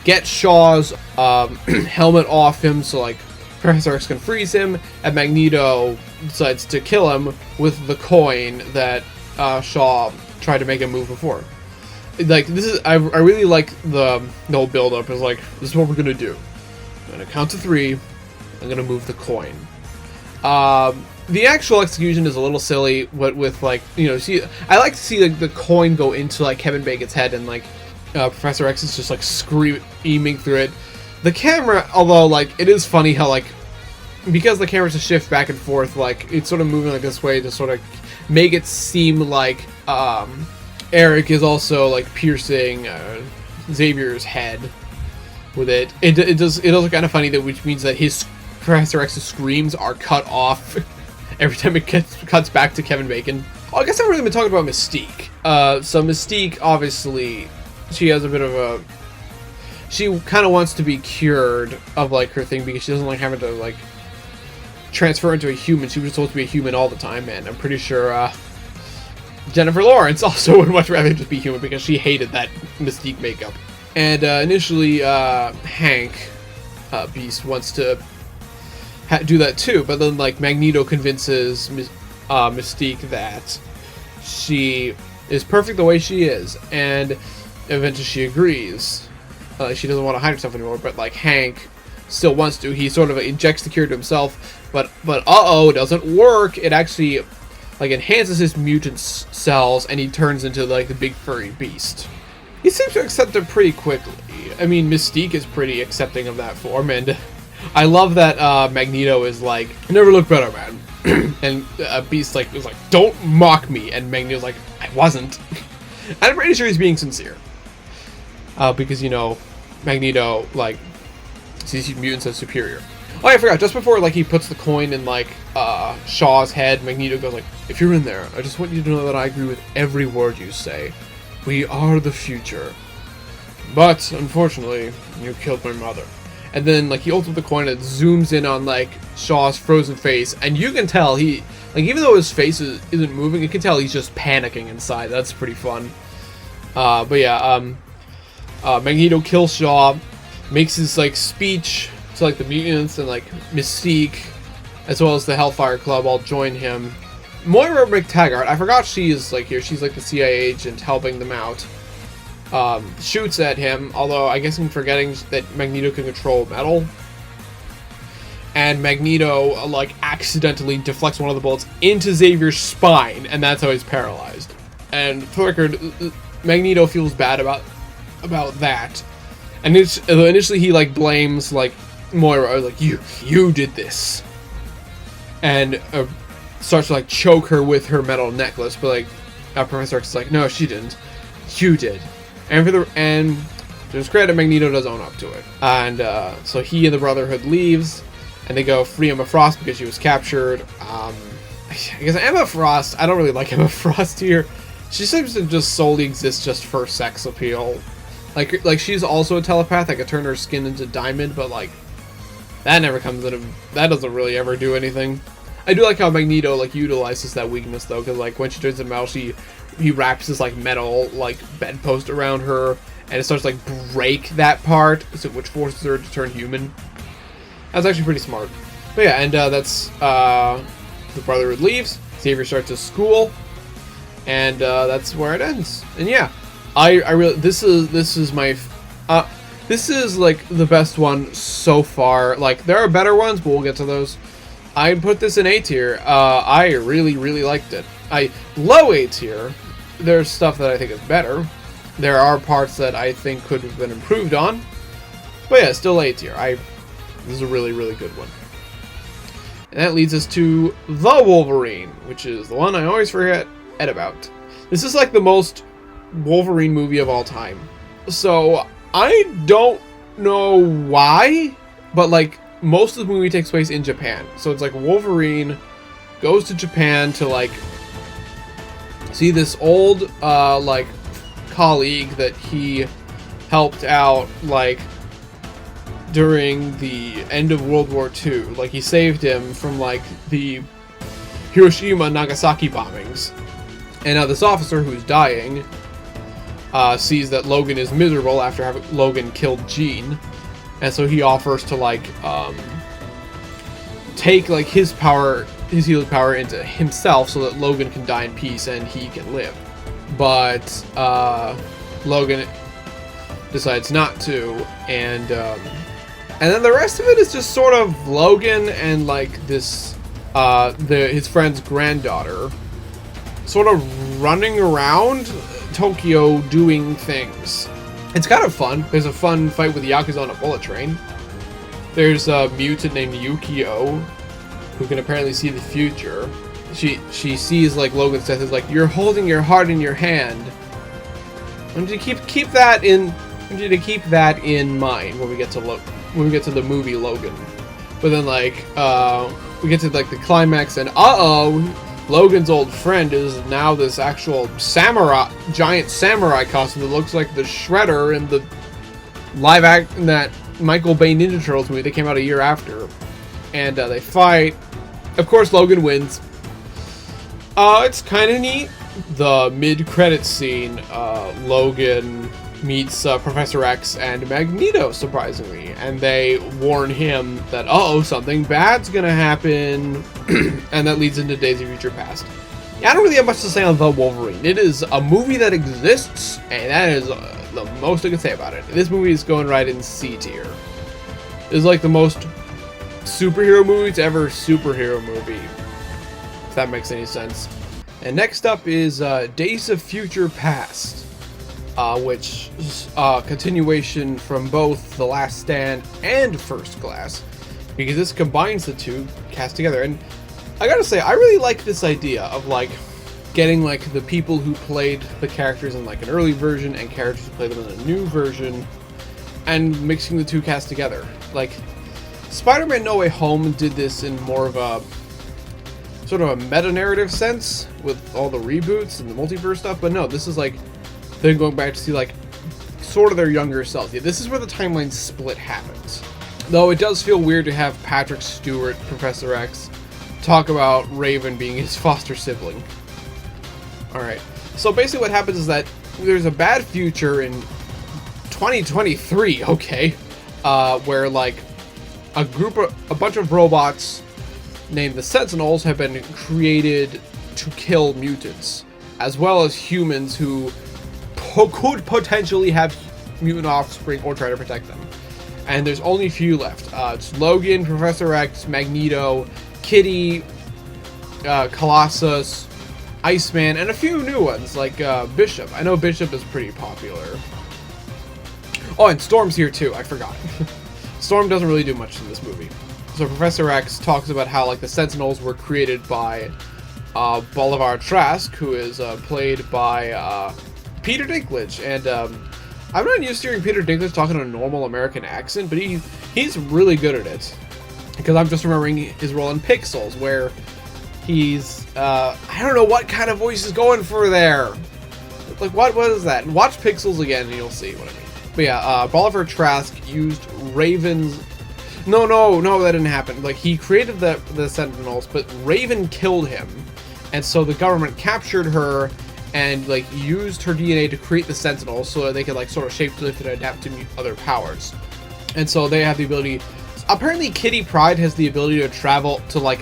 get Shaw's helmet off him so Professor X can freeze him, and Magneto decides to kill him with the coin that Shaw tried to make him move before. I really like the whole build up. Is this is what we're gonna do. I'm gonna count to 3. I'm gonna move the coin. The actual execution is a little silly, but with I like to see the coin go into Kevin Bacon's head, and Professor X is just screaming through it. The camera, although it is funny how because the camera's a shift back and forth, it's sort of moving this way to sort of make it seem like Eric is also piercing Xavier's head with it. It does look kind of funny, which means that his Professor X's screams are cut off every time it cuts back to Kevin Bacon. Oh, I guess I've really been talking about Mystique. So Mystique, obviously, she has a bit of a... She kind of wants to be cured of her thing because she doesn't like having to transfer into a human. She was supposed to be a human all the time, and I'm pretty sure Jennifer Lawrence also would much rather just be human because she hated that Mystique makeup. And initially, Hank, Beast, wants to do that too, but then Magneto convinces Mystique that she is perfect the way she is, and eventually she agrees. she doesn't want to hide herself anymore, but like Hank still wants to. He sort of injects the cure to himself, but uh-oh, it doesn't work. It actually like enhances his mutant cells, and he turns into like the big furry beast. He seems to accept it pretty quickly. I mean, Mystique is pretty accepting of that form, and I love that Magneto is like, never look better, man. And Beast like was like, don't mock me, and Magneto's like, I wasn't. And I'm pretty sure he's being sincere, because you know, Magneto like sees mutants as superior. Oh, I forgot. Just before like he puts the coin in like Shaw's head, Magneto goes like, "If you're in there, I just want you to know that I agree with every word you say. We are the future. But unfortunately, you killed my mother." And then like he opens the coin and it zooms in on like Shaw's frozen face, and you can tell he like, even though his face isn't moving, you can tell he's just panicking inside. That's pretty fun. But yeah, Magneto kills Shaw, makes his like speech to like the mutants, and like Mystique, as well as the Hellfire Club, all join him. Moira McTaggart, I forgot she is like here. She's like the CIA agent helping them out. Shoots at him, although I guess I'm forgetting that Magneto can control metal. And Magneto like accidentally deflects one of the bullets into Xavier's spine, and that's how he's paralyzed. And for the record, Magneto feels bad about that. And initially he like blames like Moira, like you did this, and starts to like choke her with her metal necklace. But like Professor X is like, no, she didn't, you did. And there's credit, Magneto does own up to it. And so he and the Brotherhood leaves, and they go free Emma Frost because she was captured. I guess Emma Frost, I don't really like Emma Frost here. She seems to just solely exist just for sex appeal. Like she's also a telepath that could turn her skin into diamond, but like that never comes in. That doesn't really ever do anything. I do like how Magneto like utilizes that weakness though, because like when she turns into metal, he wraps this like metal like bedpost around her, and it starts to like break that part, which forces her to turn human. That's actually pretty smart. But yeah, and that's the Brotherhood leaves. Xavier starts his school, and that's where it ends. And yeah, I really this is my this is like the best one so far. Like there are better ones, but we'll get to those. I put this in A tier. I really liked it. Low A tier. There's stuff that I think is better. There are parts that I think could have been improved on. But yeah, still A tier. This is a really good one. And that leads us to The Wolverine, which is the one I always forget about. This is like the most Wolverine movie of all time. So I don't know why, but like most of the movie takes place in Japan. So it's like Wolverine goes to Japan to like see this old like colleague that he helped out like during the end of World War II. Like he saved him from like the Hiroshima Nagasaki bombings. And now this officer who's dying sees that Logan is miserable after having Logan killed Jean. And so he offers to like take like his healing power into himself so that Logan can die in peace and he can live. But Logan decides not to, and then the rest of it is just sort of Logan and like this his friend's granddaughter sort of running around Tokyo doing things. It's kind of fun. There's a fun fight with Yakuza on a bullet train. There's a mutant named Yukio who can apparently see the future. She sees like Logan's death is like, you're holding your heart in your hand. I want you to keep that in. I want you to keep that in mind when we get to the movie Logan. But then like we get to like the climax, and Logan's old friend is now this actual giant samurai costume that looks like the Shredder in the in that Michael Bay Ninja Turtles movie that came out a year after. And they fight. Of course, Logan wins. It's kind of neat. The mid-credits scene, Logan meets Professor X and Magneto, surprisingly. And they warn him that, something bad's gonna happen. And that leads into Days of Future Past. Yeah, I don't really have much to say on The Wolverine. It is a movie that exists, and that is the most I can say about it. This movie is going right in C tier. It's like the most superhero movie to ever superhero movie, if that makes any sense. And next up is Days of Future Past, which is a continuation from both The Last Stand and First Class, because this combines the two cast together. And I gotta say, I really like this idea of like getting like the people who played the characters in like an early version and characters who played them in a new version, and mixing the two casts together. Like Spider-Man No Way Home did this in more of a sort of a meta-narrative sense with all the reboots and the multiverse stuff, but no, this is like they're going back to see like sort of their younger selves. Yeah, this is where the timeline split happens. Though it does feel weird to have Patrick Stewart, Professor X, talk about Raven being his foster sibling. Alright, so basically what happens is that there's a bad future in 2023, okay, where like a bunch of robots named the Sentinels have been created to kill mutants, as well as humans who could potentially have mutant offspring or try to protect them. And there's only a few left. It's Logan, Professor X, Magneto, Kitty, Colossus, Iceman, and a few new ones like Bishop. I know Bishop is pretty popular. Oh, and Storm's here too, I forgot. Storm doesn't really do much in this movie. So Professor X talks about how like the Sentinels were created by Bolivar Trask, who is played by Peter Dinklage, and I'm not used to hearing Peter Dinklage talking in a normal American accent, but he's really good at it. Because I'm just remembering his role in Pixels, where he's I don't know what kind of voice is going for there. Like what is that? Watch Pixels again and you'll see what I mean. But yeah, Bolivar Trask used Raven's. No, that didn't happen. Like he created the Sentinels, but Raven killed him, and so the government captured her and like used her DNA to create the Sentinels so that they could like sort of shapeshift and adapt to other powers. And so they have the ability. Apparently, Kitty Pryde has the ability to travel to like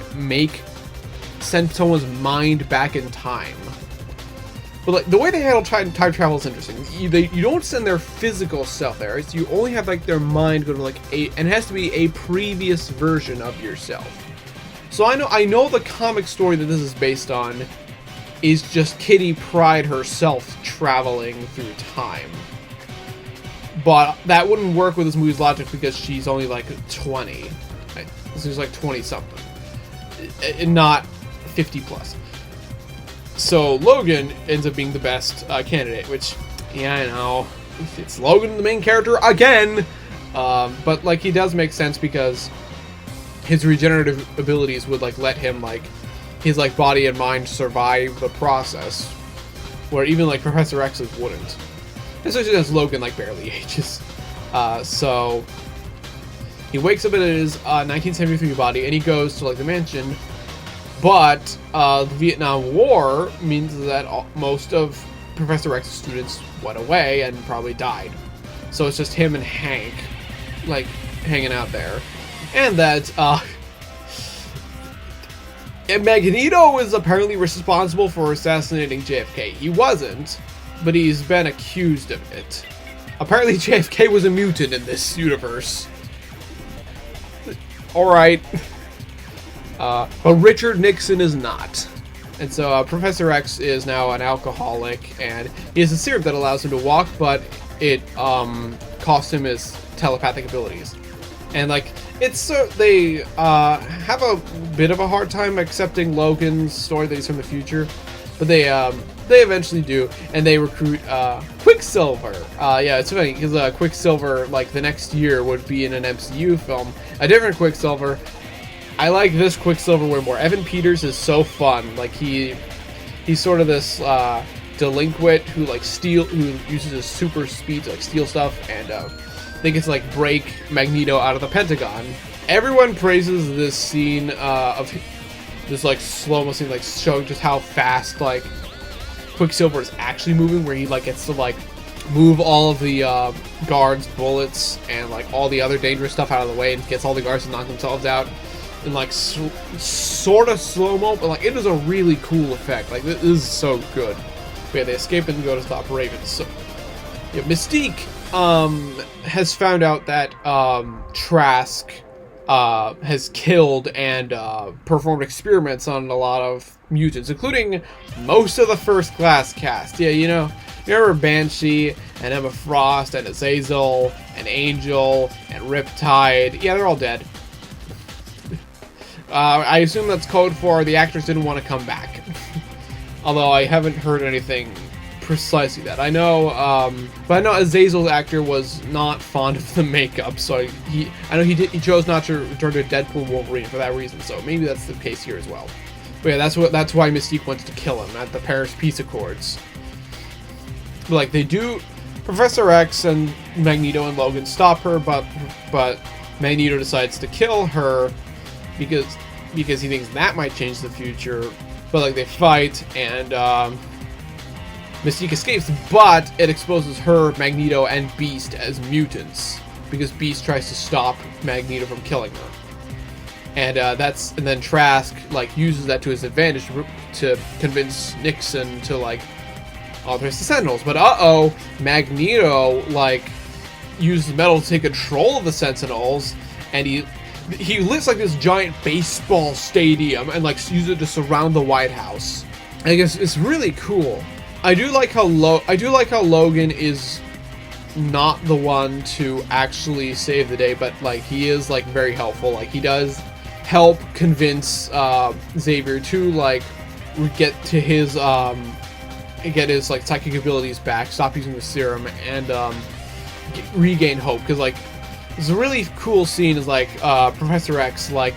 send someone's mind back in time. But like the way they handle time travel is interesting. You don't send their physical self there. It's, you only have like their mind go to like and it has to be a previous version of yourself. So I know the comic story that this is based on is just Kitty Pryde herself traveling through time. But that wouldn't work with this movie's logic because she's only like 20. Right? She's like 20 something. And not 50 plus. So Logan ends up being the best candidate, which, yeah, I know. It's Logan, the main character, again! But like he does make sense because his regenerative abilities would like let him like his like body and mind survive the process, where even like Professor X's wouldn't. Especially as Logan like barely ages. So he wakes up in his 1973 body and he goes to like the mansion, but the Vietnam War means that most of Professor X's students went away and probably died. So it's just him and Hank like hanging out there. And that and Magneto is apparently responsible for assassinating JFK. He wasn't, but he's been accused of it. Apparently JFK was a mutant in this universe. Alright. But Richard Nixon is not. And so Professor X is now an alcoholic, and he has a serum that allows him to walk, but it costs him his telepathic abilities. And like it's they have a bit of a hard time accepting Logan's story that he's from the future, but they eventually do, and they recruit Quicksilver. Yeah, it's funny because Quicksilver like the next year would be in an MCU film, a different Quicksilver. I like this Quicksilver way more. Evan Peters is so fun. Like he's sort of this delinquent who uses his super speed to like steal stuff, and they get to like break Magneto out of the Pentagon. Everyone praises this scene of this like slow-mo scene, like showing just how fast like Quicksilver is actually moving, where he like gets to like move all of the guards' bullets and like all the other dangerous stuff out of the way and gets all the guards to knock themselves out. in like sort of slow-mo, but like it is a really cool effect. Like this is so good. But yeah, they escape and go to stop Raven. So yeah, Mystique has found out that Trask has killed and performed experiments on a lot of mutants, including most of the First Class cast. Yeah, you remember Banshee and Emma Frost and Azazel and Angel and Riptide. Yeah, they're all dead. I assume that's code for the actors didn't want to come back. Although I haven't heard anything precisely that. I know, but I know Azazel's actor was not fond of the makeup, so he chose not to return to Deadpool Wolverine for that reason. So maybe that's the case here as well. But yeah, that's why Mystique wants to kill him at the Paris Peace Accords. But like they do, Professor X and Magneto and Logan stop her, but Magneto decides to kill her because he thinks that might change the future. But like they fight and Mystique escapes, but it exposes her, Magneto, and Beast as mutants because Beast tries to stop Magneto from killing her. And then Trask like uses that to his advantage to convince Nixon to like, oh, there's the Sentinels. But Magneto like uses metal to take control of the Sentinels, and he lifts like this giant baseball stadium and like uses it to surround the White House. I guess it's really cool. I do like how Logan is not the one to actually save the day, but like he is like very helpful. Like he does help convince Xavier to like get his like psychic abilities back, stop using the serum, and regain hope. Because like it's a really cool scene is like Professor X like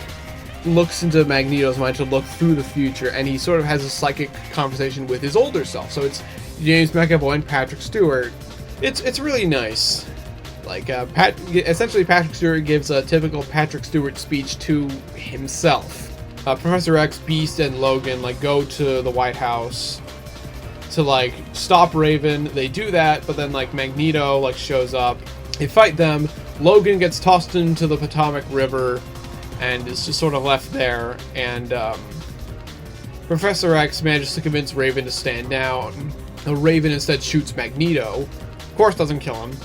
looks into Magneto's mind to look through the future, and he sort of has a psychic conversation with his older self. So it's James McAvoy and Patrick Stewart. It's really nice. Like essentially Patrick Stewart gives a typical Patrick Stewart speech to himself. Professor X, Beast, and Logan like go to the White House to like stop Raven. They do that, but then like Magneto like shows up. They fight them. Logan gets tossed into the Potomac River and is just sort of left there, and Professor X manages to convince Raven to stand down. Raven instead shoots Magneto. Of course doesn't kill him.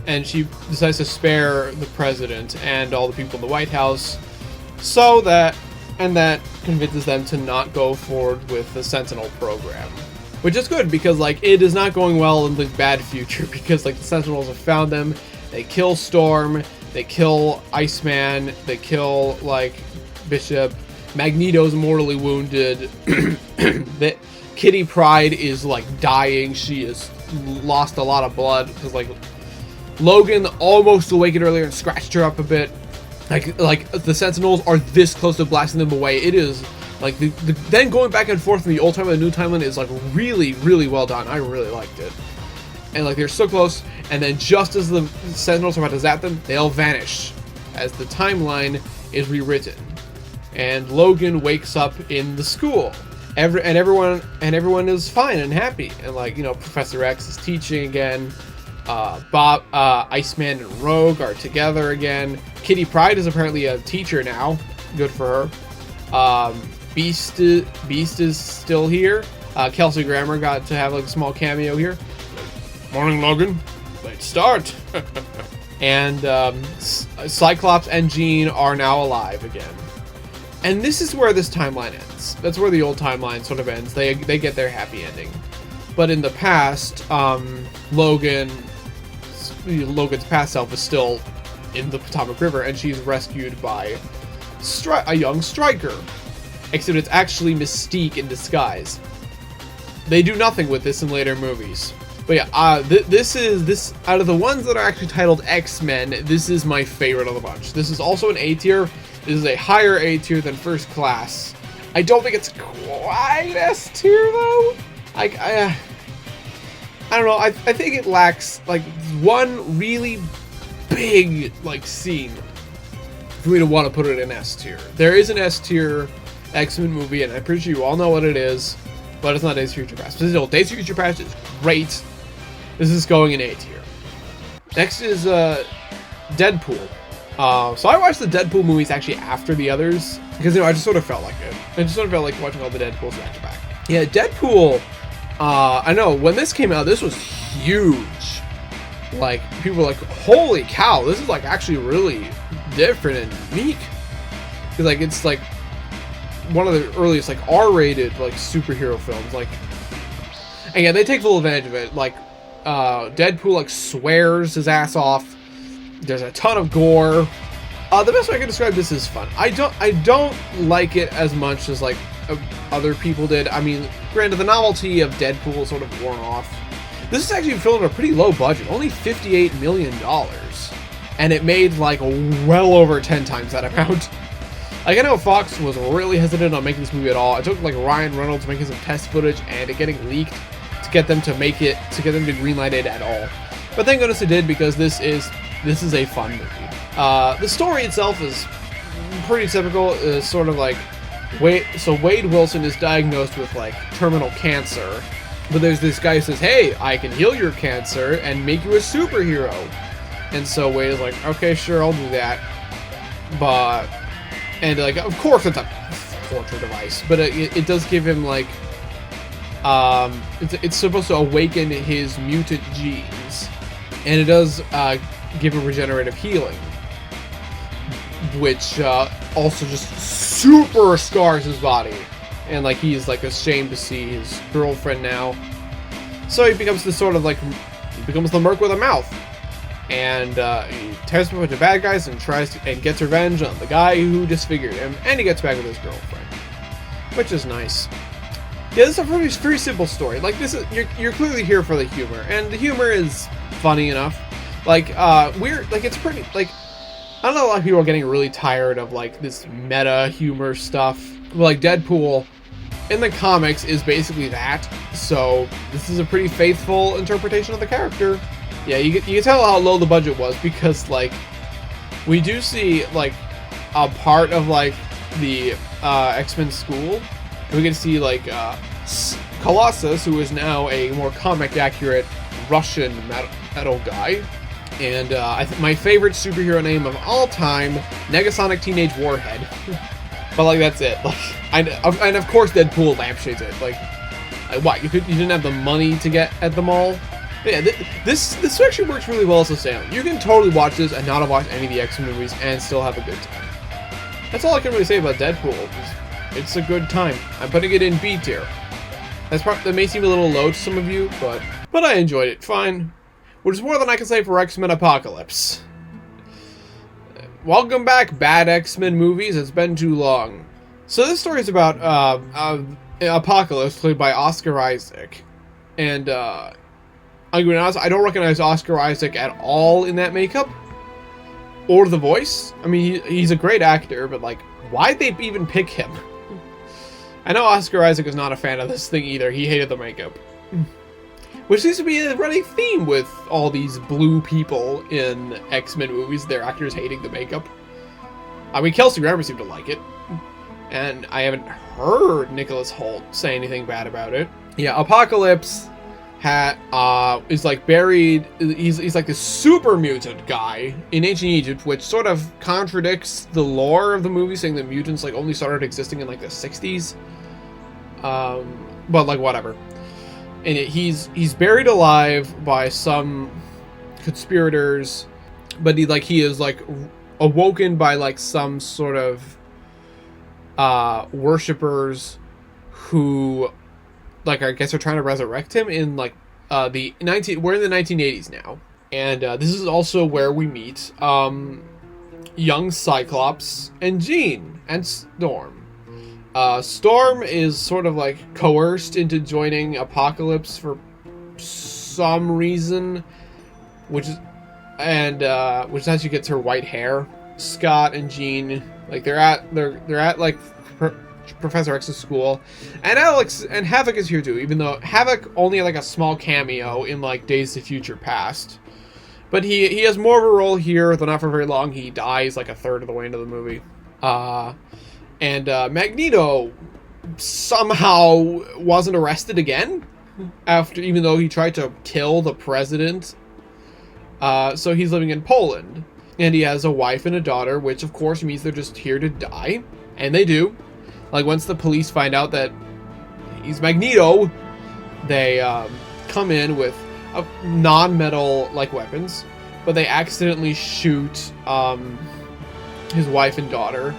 And she decides to spare the president and all the people in the White House, that convinces them to not go forward with the Sentinel program. Which is good, because like it is not going well in the bad future, because like the Sentinels have found them. They kill Storm, they kill Iceman, they kill like Bishop. Magneto's mortally wounded. Kitty Pryde is like dying. She has lost a lot of blood because like Logan almost awakened earlier and scratched her up a bit. Like the Sentinels are this close to blasting them away. It is like then going back and forth from the old timeline and the new timeline is like really, really well done. I really liked it. And like they're so close, and then just as the Sentinels are about to zap them, they all vanish as the timeline is rewritten. And Logan wakes up in the school. Everyone is fine and happy. And like, Professor X is teaching again. Bob, Iceman, and Rogue are together again. Kitty Pryde is apparently a teacher now. Good for her. Beast is still here. Kelsey Grammer got to have like a small cameo here. Morning, Logan. Late start. And Cyclops and Jean are now alive again. And this is where this timeline ends. That's where the old timeline sort of ends. They get their happy ending. But in the past, Logan's past self is still in the Potomac River, and she's rescued by a young Stryker. Except it's actually Mystique in disguise. They do nothing with this in later movies. But yeah, this out of the ones that are actually titled X-Men, this is my favorite of the bunch. This is also an A tier. This is a higher A tier than First Class. I don't think it's quite S tier though. I don't know. I think it lacks like one really big like scene for me to want to put it in S tier. There is an S tier X-Men movie, and I'm pretty sure you all know what it is, but it's not Days of Future Past. But still, Days of Future Past is great. This is going in A tier. Next is Deadpool. So I watched the Deadpool movies actually after the others because, you know, I just sort of felt like it. I just sort of felt like watching all the Deadpools back to back. Yeah, Deadpool. I know when this came out, this was huge. Like, people were like, "Holy cow, this is like actually really different and unique." Because like it's like one of the earliest like R-rated like superhero films. Like, and yeah, they take full advantage of it. Like, Deadpool like swears his ass off. There's a ton of gore. The best way I can describe this is fun. I don't like it as much as like other people did. I mean, granted, the novelty of Deadpool is sort of worn off. This is actually filmed at a pretty low budget, only $58 million, and it made like well over 10 times that amount. Like, I know Fox was really hesitant on making this movie at all. It took like Ryan Reynolds making some test footage and it getting leaked to get them to make it, to get them to greenlight it at all. But thank goodness it did, because this is a fun movie. The story itself is pretty typical. It's sort of like Wade Wilson is diagnosed with like terminal cancer, but there's this guy who says, "Hey, I can heal your cancer and make you a superhero." And so Wade is like, "Okay, sure, I'll do that." And like, of course it's a torture device, but it does give him like, it's supposed to awaken his mutant genes, and it does give him regenerative healing, which also just super scars his body, and like he's like ashamed to see his girlfriend now, so he becomes this sort of like, he becomes the merc with a mouth, and he tears up a bunch of bad guys and and gets revenge on the guy who disfigured him, and he gets back with his girlfriend, which is nice. Yeah, this is a very simple story. Like, this is, you're clearly here for the humor, and the humor is funny enough. Like, it's pretty, like, I don't know, a lot of people are getting really tired of, like, this meta humor stuff. Like, Deadpool, in the comics, is basically that, so this is a pretty faithful interpretation of the character. Yeah, you can tell how low the budget was, because, like, we do see, like, a part of, like, the X-Men school. We get to see, like, Colossus, who is now a more comic-accurate Russian metal guy. And my favorite superhero name of all time, Negasonic Teenage Warhead. But like, that's it. Like, and of course Deadpool lampshades it. Like what? You didn't have the money to get at the mall? But yeah, this actually works really well as a sale. You can totally watch this and not have watched any of the X-Men movies and still have a good time. That's all I can really say about Deadpool. It's a good time. I'm putting it in B tier. That may seem a little low to some of you, but I enjoyed it fine. Which is more than I can say for X-Men Apocalypse. Welcome back, bad X-Men movies. It's been too long. So this story is about Apocalypse, played by Oscar Isaac. And I'm going to be honest, I don't recognize Oscar Isaac at all in that makeup. Or the voice. I mean, he's a great actor, but like, why'd they even pick him? I know Oscar Isaac is not a fan of this thing either. He hated the makeup. Which seems to be a running theme with all these blue people in X-Men movies, their actors hating the makeup. I mean, Kelsey Grammer seemed to like it. And I haven't heard Nicholas Hoult say anything bad about it. Yeah, Apocalypse is like buried, he's like this super mutant guy in ancient Egypt, which sort of contradicts the lore of the movie, saying that mutants like only started existing in like the 60s. But like, whatever. And he's buried alive by some conspirators, but he is like awoken by like some sort of worshippers who, like, I guess are trying to resurrect him in like we're in the 1980s now, and this is also where we meet young Cyclops and Jean and Storm. Storm is sort of like coerced into joining Apocalypse for some reason, which is how she gets her white hair. Scott and Jean, like they're at like Professor X's school, and Alex and Havoc is here too, even though Havoc only had like a small cameo in like Days of Future Past, but he has more of a role here, though not for very long. He dies like a third of the way into the movie. And Magneto somehow wasn't arrested again, even though he tried to kill the president. So he's living in Poland. And he has a wife and a daughter, which of course means they're just here to die. And they do. Like, once the police find out that he's Magneto, they come in with non-metal like weapons, but they accidentally shoot his wife and daughter,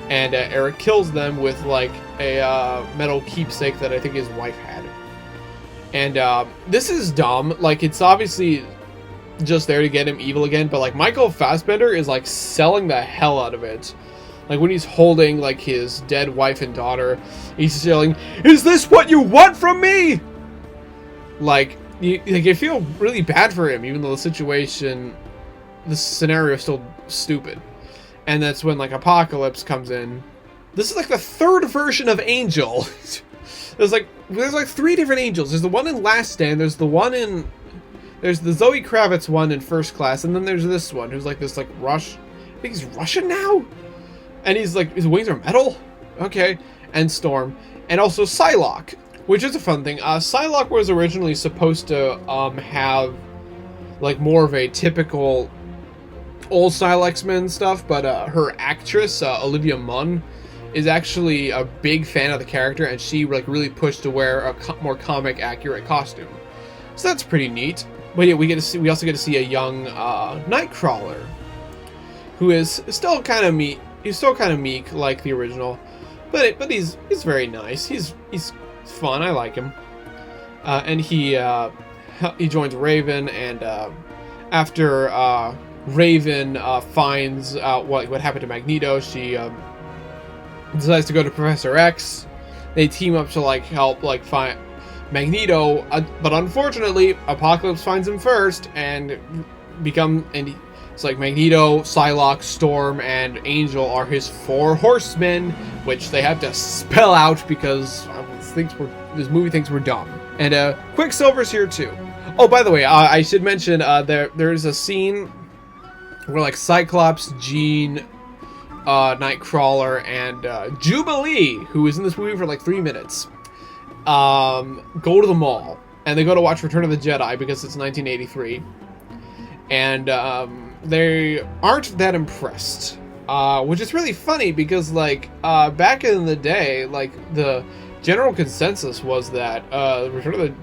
and Eric kills them with like a metal keepsake that I think his wife had. And this is dumb. Like, it's obviously just there to get him evil again, but like Michael Fassbender is like selling the hell out of it. Like, when he's holding like his dead wife and daughter, he's yelling, "Is this what you want from me?" Like, you feel really bad for him, even though the scenario is still stupid. And that's when like Apocalypse comes in. This is like the third version of Angel. there's like 3 different Angels. There's the one in Last Stand. There's the Zoe Kravitz one in First Class, and then there's this one who's like this like I think he's Russian now, and he's like, his wings are metal. Okay, and Storm, and also Psylocke, which is a fun thing. Psylocke was originally supposed to have like more of a typical old style X-Men stuff, but her actress Olivia Munn is actually a big fan of the character, and she like really pushed to wear a more comic accurate costume. So that's pretty neat. But yeah, we also get to see a young Nightcrawler, who is still kind of meek. He's still kind of meek like the original, but he's very nice. He's fun. I like him. And he joins Raven, and after Raven finds out what happened to Magneto, she decides to go to Professor X. They team up to like help like find Magneto, but unfortunately Apocalypse finds him first, and it's like Magneto, Psylocke, Storm, and Angel are his 4 horsemen, which they have to spell out because this movie thinks we're dumb. And Quicksilver's here too. Oh, by the way, I should mention there's a scene where like Cyclops, Jean, Nightcrawler, and Jubilee, who is in this movie for like 3 minutes, go to the mall, and they go to watch Return of the Jedi because it's 1983, and they aren't that impressed, which is really funny because like back in the day, like the general consensus was that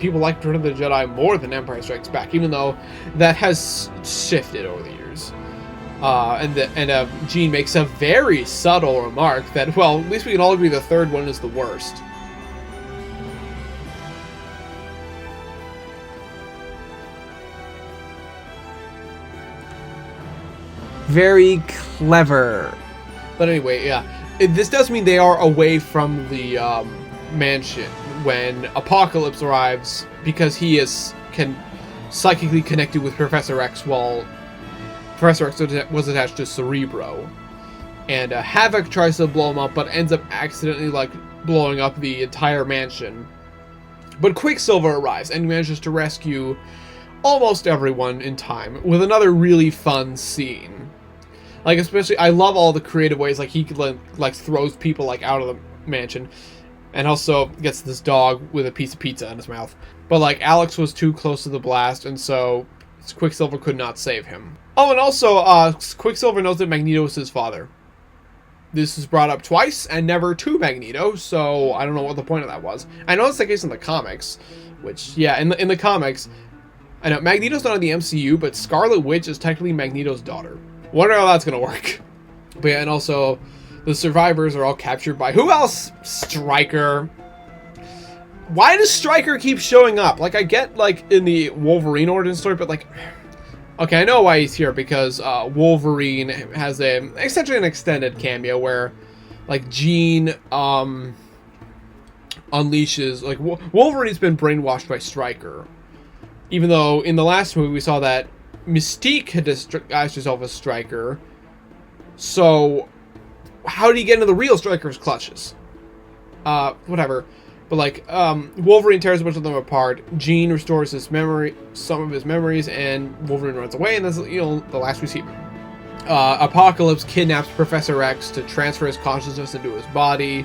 people like Return of the Jedi more than Empire Strikes Back, even though that has shifted over the years. And Jean makes a very subtle remark that, well, at least we can all agree the third one is the worst. Very clever. But anyway, yeah, this does mean they are away from the mansion when Apocalypse arrives, because he can psychically connected with Professor X while Professor X was attached to Cerebro. And Havoc tries to blow him up, but ends up accidentally like blowing up the entire mansion. But Quicksilver arrives and manages to rescue almost everyone in time with another really fun scene. Like, especially, I love all the creative ways, like he like throws people like out of the mansion, and also gets this dog with a piece of pizza in his mouth. But like Alex was too close to the blast, and so Quicksilver could not save him. Oh, and also Quicksilver knows that Magneto is his father. This is brought up twice and never to Magneto, so I don't know what the point of that was. I know it's the case in the comics, which, yeah, in the comics, I know Magneto's not in the MCU, but Scarlet Witch is technically Magneto's daughter. Wonder how that's gonna work. But yeah, and also the survivors are all captured by who else? Stryker. Why does Stryker keep showing up? Like, I get like in the Wolverine origin story, but like, okay, I know why he's here, because Wolverine has essentially an extended cameo where like Jean unleashes, like Wolverine's been brainwashed by Stryker. Even though in the last movie we saw that Mystique had disguised herself as Stryker. So how did he get into the real Stryker's clutches? Whatever. But like, Wolverine tears a bunch of them apart. Jean restores some of his memories, and Wolverine runs away, and that's, you know, the last we see of him. Apocalypse kidnaps Professor X to transfer his consciousness into his body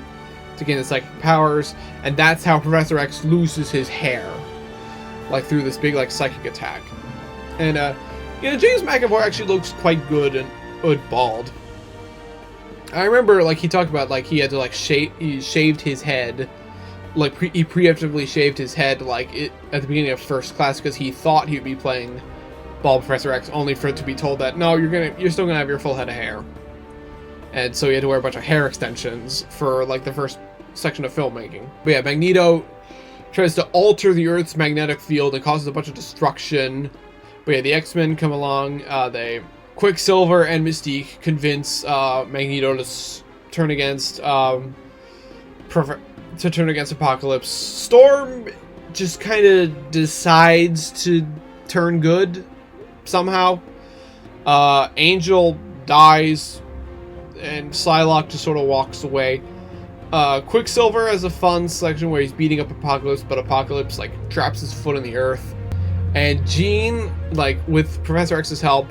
to gain the psychic powers, and that's how Professor X loses his hair. Like, through this big, like, psychic attack. And, James McAvoy actually looks quite good and bald. I remember, like, he talked about, like, he had to, like, he shaved his head. Like, he preemptively shaved his head, like, at the beginning of First Class because he thought he would be playing Bald Professor X, only for it to be told that, no, you're still gonna have your full head of hair. And so he had to wear a bunch of hair extensions for, like, the first section of filmmaking. But yeah, Magneto tries to alter the Earth's magnetic field and causes a bunch of destruction. But yeah, the X-Men come along, Quicksilver and Mystique convince Magneto to turn against Apocalypse. Storm just kind of decides to turn good somehow. Angel dies, and Psylocke just sort of walks away. Quicksilver has a fun section where he's beating up Apocalypse, but Apocalypse like traps his foot in the earth. And Jean, like with Professor X's help,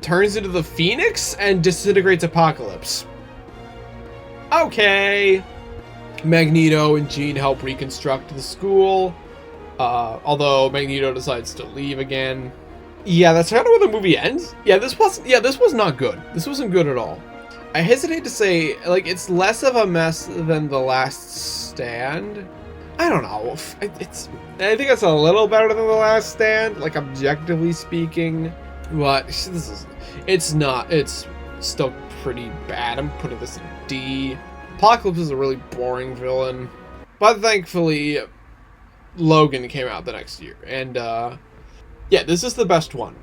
turns into the Phoenix and disintegrates Apocalypse. Okay. Magneto and Jean help reconstruct the school, although Magneto decides to leave again. Yeah, that's kind of where the movie ends. This was not good. This wasn't good at all. I hesitate to say, like, it's less of a mess than The Last Stand. I don't know. I think it's a little better than The Last Stand, like, objectively speaking. But it's still pretty bad. I'm putting this in D. Apocalypse is a really boring villain. But thankfully, Logan came out the next year. And, this is the best one.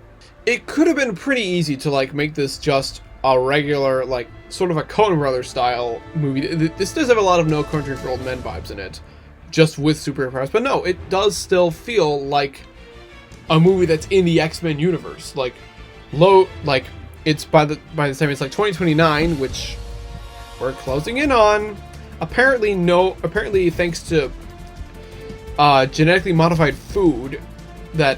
It could have been pretty easy to, like, make this just a regular, like, sort of a Coen Brothers style movie. This does have a lot of No Country for Old Men vibes in it, just with superpowers. But no, it does still feel like a movie that's in the X-Men universe. Like, it's by the time it's like 2029, which we're closing in on. Apparently thanks to genetically modified food that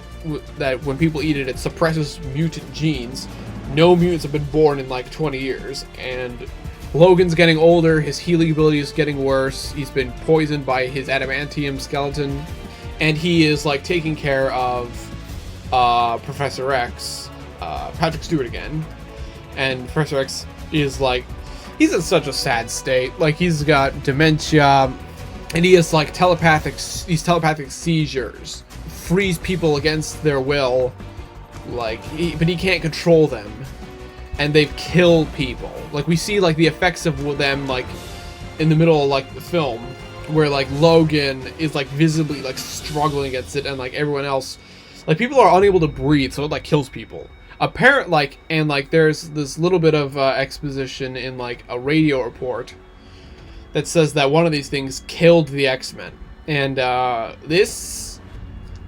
when people eat it, it suppresses mutant genes. No mutants have been born in like 20 years, and Logan's getting older, his healing ability is getting worse, he's been poisoned by his adamantium skeleton, and he is like taking care of Professor X, Patrick Stewart again, and Professor X is like, he's in such a sad state, like he's got dementia, and he has like telepathic seizures, freeze people against their will, like, but he can't control them, and they've killed people. Like, we see like the effects of them like in the middle of like the film, where like Logan is like visibly like struggling against it, and like everyone else, like people are unable to breathe, so it like kills people. There's this little bit of exposition in like a radio report that says that one of these things killed the X-Men, and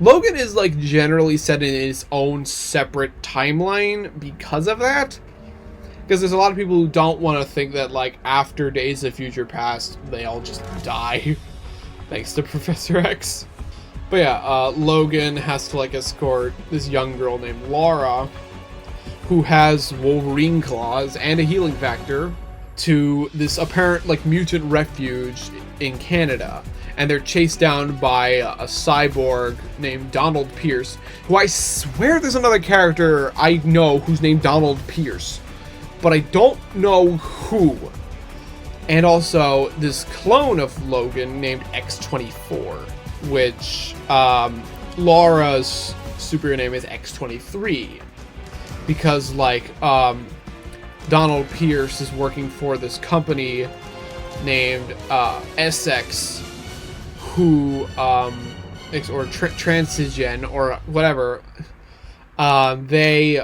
Logan is like generally set in its own separate timeline because of that. Because there's a lot of people who don't want to think that like after Days of Future Past, they all just die. Thanks to Professor X. But yeah, Logan has to like escort this young girl named Laura, who has Wolverine claws and a healing factor, to this apparent like mutant refuge in Canada. And they're chased down by a cyborg named Donald Pierce, who I swear there's another character I know who's named Donald Pierce, but I don't know who. And also this clone of Logan named X-24, which Laura's superior name is X-23, because like Donald Pierce is working for this company named Essex, who or Transigen or whatever, they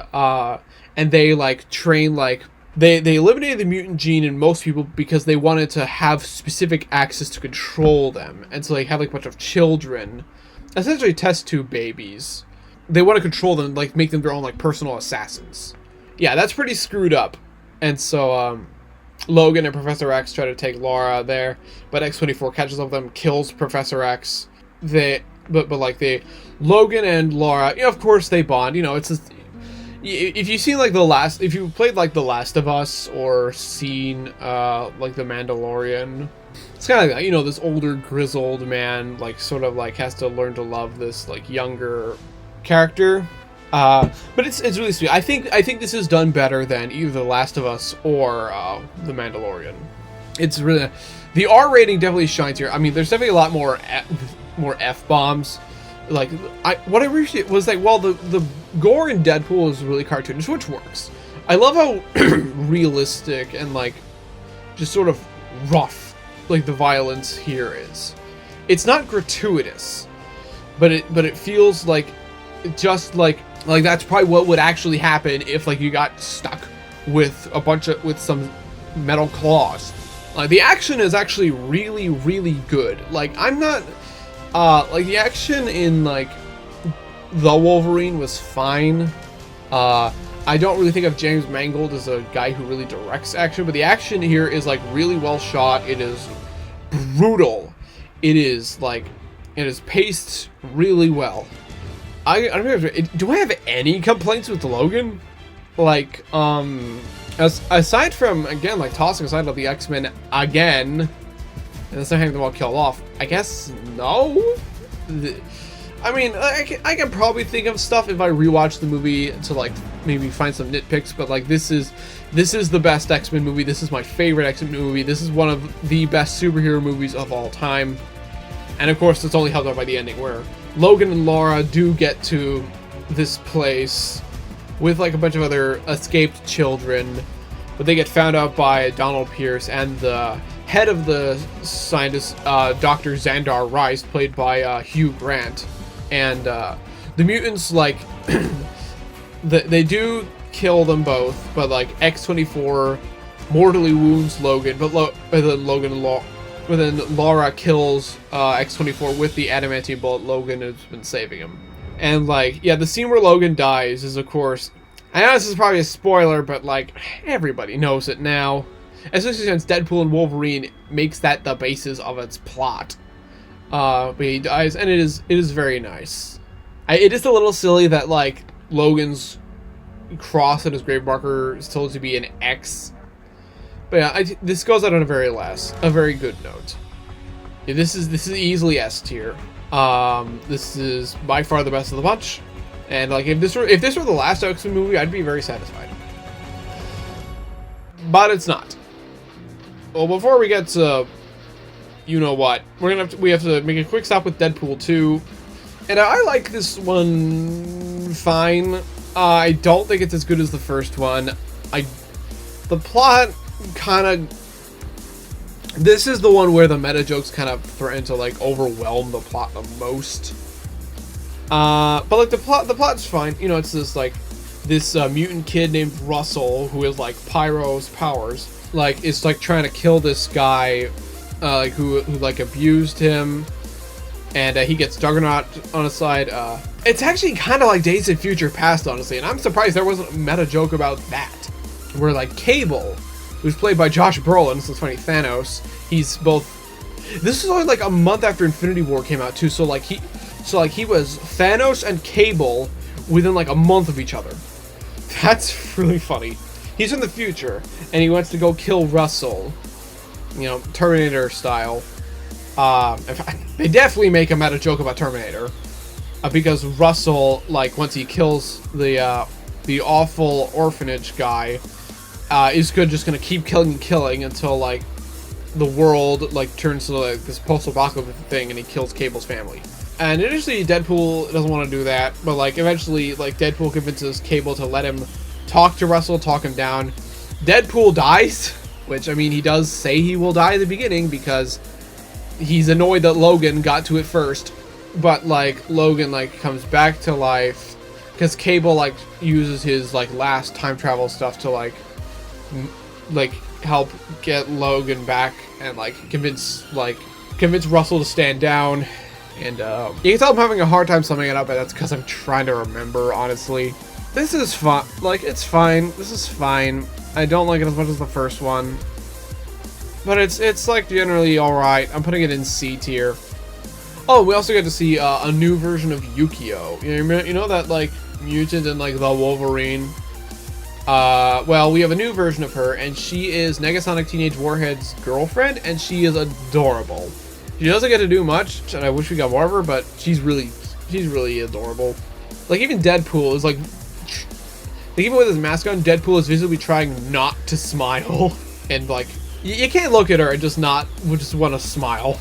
like train, like they eliminated the mutant gene in most people because they wanted to have specific access to control them, and so they have like a bunch of children, essentially test tube babies. They want to control them, like make them their own like personal assassins. Yeah, that's pretty screwed up. And so Logan and Professor X try to take Laura there, but X-24 catches up with them, kills Professor X. Logan and Laura, of course they bond. It's just, if you've seen like if you played like The Last of Us or seen like The Mandalorian, it's kind of like that. This older grizzled man like sort of like has to learn to love this like younger character. But it's really sweet. I think this is done better than either The Last of Us or The Mandalorian. It's really, the R rating definitely shines here. I mean, there's definitely a lot more F bombs. Like what I appreciate was like, well, the gore in Deadpool is really cartoonish, which works. I love how realistic and like just sort of rough like the violence here is. It's not gratuitous, but it feels like just like that's probably what would actually happen if like you got stuck with some metal claws. The action is actually really good. Like I'm not like the action in like the Wolverine was fine. I don't really think of James Mangold as a guy who really directs action, but the action here is like really well shot. It is brutal. It is paced really well. I don't know. Do I have any complaints with Logan? Like, aside from, again, like tossing aside of the X-Men again, and that's not having them all killed off, I guess no. I mean, I can probably think of stuff if I rewatch the movie to like maybe find some nitpicks, but like this is the best X-Men movie. This is my favorite X-Men movie. This is one of the best superhero movies of all time. And of course, it's only helped out by the ending, where Logan and Laura do get to this place with like a bunch of other escaped children, but they get found out by Donald Pierce and the head of the scientist, Dr. Xandar Rice, played by Hugh Grant. And the mutants, like, they do kill them both, but like X-24 mortally wounds Logan, but then Laura kills X-24 with the adamantium bullet Logan has been saving him. And like, yeah, the scene where Logan dies is, of course, I know this is probably a spoiler, but like everybody knows it now, especially since Deadpool and Wolverine makes that the basis of its plot. But he dies, and it is very nice. It is a little silly that like Logan's cross on his grave marker is told to be an X. But yeah, this goes out on a very good note. Yeah, this is easily S tier. This is by far the best of the bunch, and like if this were the last X-Men movie, I'd be very satisfied. But it's not. Well, before we get to you know what, we have to make a quick stop with Deadpool 2, and I like this one fine. I don't think it's as good as the first one. The plot kind of, this is the one where the meta jokes kind of threaten to like overwhelm the plot the most. But like the plot's fine. You know, it's this mutant kid named Russell who has like Pyro's powers. Like is like trying to kill this guy, like who like abused him, and he gets Juggernaut on his side. It's actually kind of like Days of Future Past, honestly, and I'm surprised there wasn't a meta joke about that, where like Cable, who's played by Josh Brolin, so it's funny, Thanos, he's both. This is only like a month after Infinity War came out too, so he was Thanos and Cable within like a month of each other. That's really funny. He's in the future, and he wants to go kill Russell, you know, Terminator style. They definitely make a meta joke about Terminator, because Russell, like, once he kills the awful orphanage guy, is just gonna keep killing until like the world like turns to like this post-apocalyptic thing, and he kills Cable's family. And initially Deadpool doesn't want to do that, but like eventually like Deadpool convinces Cable to let him talk to Russell, talk him down. Deadpool dies, which, I mean, he does say he will die at the beginning because he's annoyed that Logan got to it first. But like Logan like comes back to life because Cable like uses his like last time travel stuff to like help get Logan back and like convince Russell to stand down. And you can tell I'm having a hard time summing it up, but that's because I'm trying to remember, honestly. This is fun. Like, it's fine. This is fine. I don't like it as much as the first one, but it's like generally all right. I'm putting it in C tier. Oh, we also get to see a new version of Yukio. You know that like mutant in like the Wolverine. Well, we have a new version of her, and she is Negasonic Teenage Warhead's girlfriend, and she is adorable. She doesn't get to do much, and I wish we got more of her, but she's really adorable. Like, even Deadpool is like even with his mask on, Deadpool is visibly trying not to smile. And like, you can't look at her and just want to smile.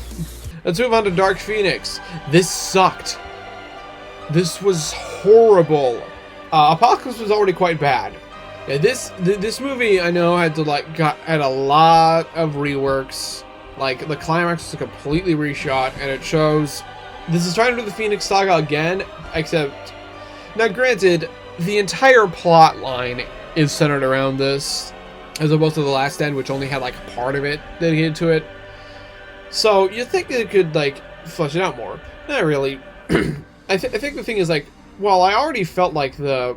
Let's move on to Dark Phoenix. This sucked. This was horrible. Apocalypse was already quite bad. Yeah, this movie, I know, had a lot of reworks. Like, the climax was completely reshot, and it shows this is trying to do the Phoenix Saga again, except, now granted, the entire plot line is centered around this, as opposed to The Last Stand, which only had like part of it dedicated to it. So you think it could like flesh it out more? Not really. I think the thing is, like, while I already felt like the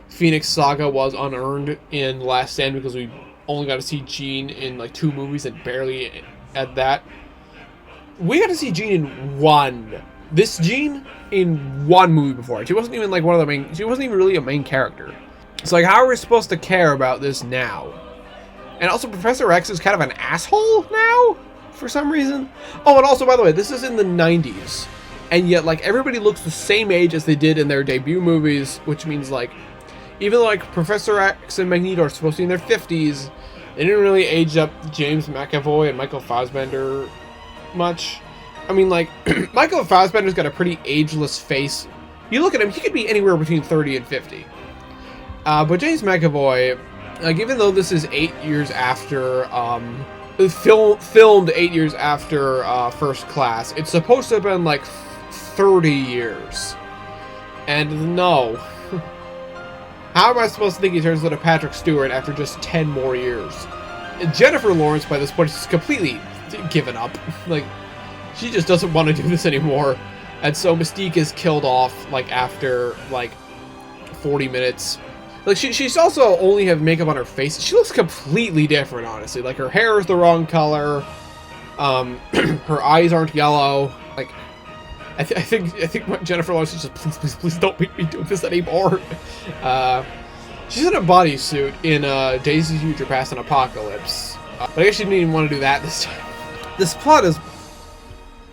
Phoenix Saga was unearned in The Last Stand because we only got to see Jean in like 2 movies and barely at that, we got to see Jean in one. This Jean in 1 movie before. She wasn't even like one of the main. She wasn't even really a main character. It's like, how are we supposed to care about this now? And also, Professor X is kind of an asshole now for some reason. Oh, and also, by the way, this is in the 90s, and yet like everybody looks the same age as they did in their debut movies, which means like, even though like Professor X and Magneto are supposed to be in their 50s, they didn't really age up James McAvoy and Michael Fassbender much. I mean, like, Michael Fassbender's got a pretty ageless face. You look at him, he could be anywhere between 30 and 50. But James McAvoy, like, even though this is 8 years after, filmed 8 years after First Class, it's supposed to have been, like, 30 years. And no. How am I supposed to think he turns into Patrick Stewart after just 10 more years? Jennifer Lawrence, by this point, is completely given up. Like, she just doesn't want to do this anymore. And so Mystique is killed off, like, after, like, 40 minutes. Like, she's also only have makeup on her face. She looks completely different, honestly. Like, her hair is the wrong color. Her eyes aren't yellow. Like, I think Jennifer Lawrence is just, please don't make me do this anymore. She's in a bodysuit in Days of Future Past and Apocalypse. But I guess she didn't even want to do that this time. This plot is...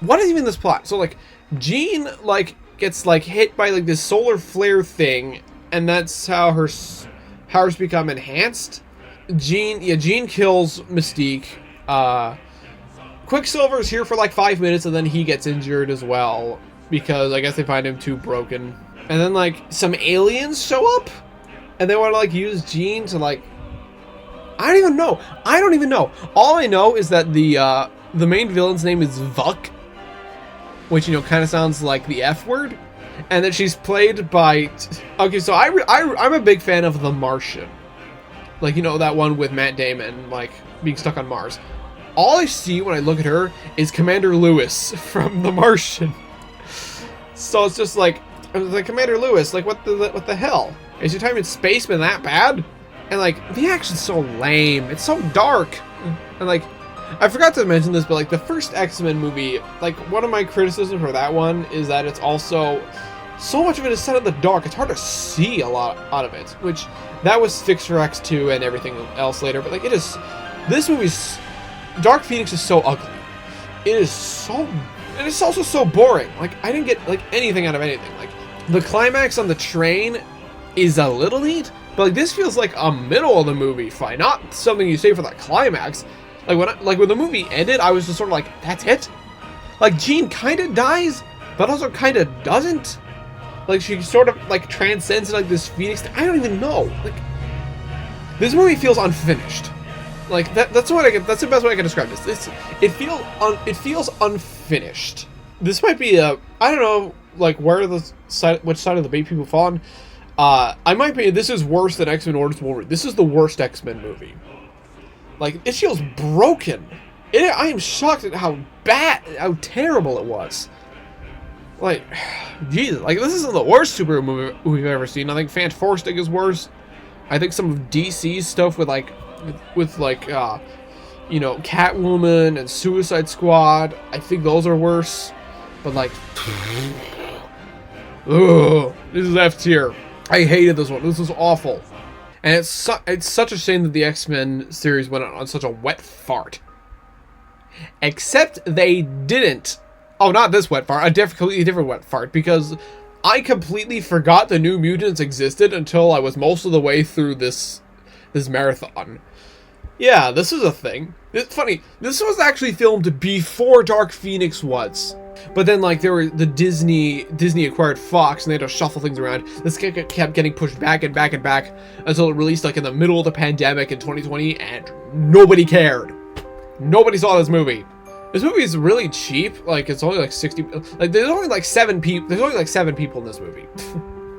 What is even this plot? So, like, Jean, like, gets, like, hit by, like, this solar flare thing, and that's how her powers become enhanced. Jean kills Mystique. Quicksilver's here for, like, 5 minutes, and then he gets injured as well, because I guess they find him too broken. And then, like, some aliens show up, and they want to, like, use Jean to, like... I don't even know. All I know is that the main villain's name is Vuk, which, you know, kind of sounds like the F word, and that she's played by... Okay, so I'm a big fan of The Martian. Like, you know, that one with Matt Damon, like, being stuck on Mars. All I see when I look at her is Commander Lewis from The Martian. So it's just like Commander Lewis, like, what the hell? Is your time in space been that bad? And, like, the action's so lame. It's so dark. And, like, I forgot to mention this, but, like, the first X-Men movie, like, one of my criticisms for that one is that it's also... So much of it is set in the dark, it's hard to see a lot out of it. Which, that was fixed for X2 and everything else later, but, like, it is... This movie's... Dark Phoenix is so ugly. It is so... And it's also so boring. Like, I didn't get, like, anything out of anything. Like, the climax on the train is a little neat, but, like, this feels like a middle of the movie fight, not something you say for the climax. Like, when the movie ended, I was just sort of like, that's it? Like, Jean kind of dies, but also kind of doesn't. Like, she sort of, like, transcends like this Phoenix thing. I don't even know. Like, this movie feels unfinished. Like, that's the best way I can describe this. It feels unfinished. This might be I don't know, like, which side of the bait people fall on. I might be, this is worse than X-Men Origins Wolverine. This is the worst X-Men movie. Like, it feels broken. I am shocked at how terrible it was. Like, Jesus, like, this isn't the worst superhero movie we've ever seen. I think Fantastic is worse. I think some of DC's stuff with you know, Catwoman and Suicide Squad, I think those are worse. But, like, ugh, this is F tier. I hated this one. This was awful. And it's such a shame that the X-Men series went on such a wet fart. Except they didn't. Oh, not this wet fart. A completely different wet fart. Because I completely forgot the New Mutants existed until I was most of the way through this marathon. Yeah, this is a thing. It's funny. This was actually filmed before Dark Phoenix was. But then, like, there were the Disney acquired Fox, and they had to shuffle things around. This kept getting pushed back and back and back until it released, like, in the middle of the pandemic in 2020, and nobody cared. Nobody saw this movie. This movie is really cheap. Like, it's only like 60. Like, there's only like 7 people. There's only like 7 people in this movie.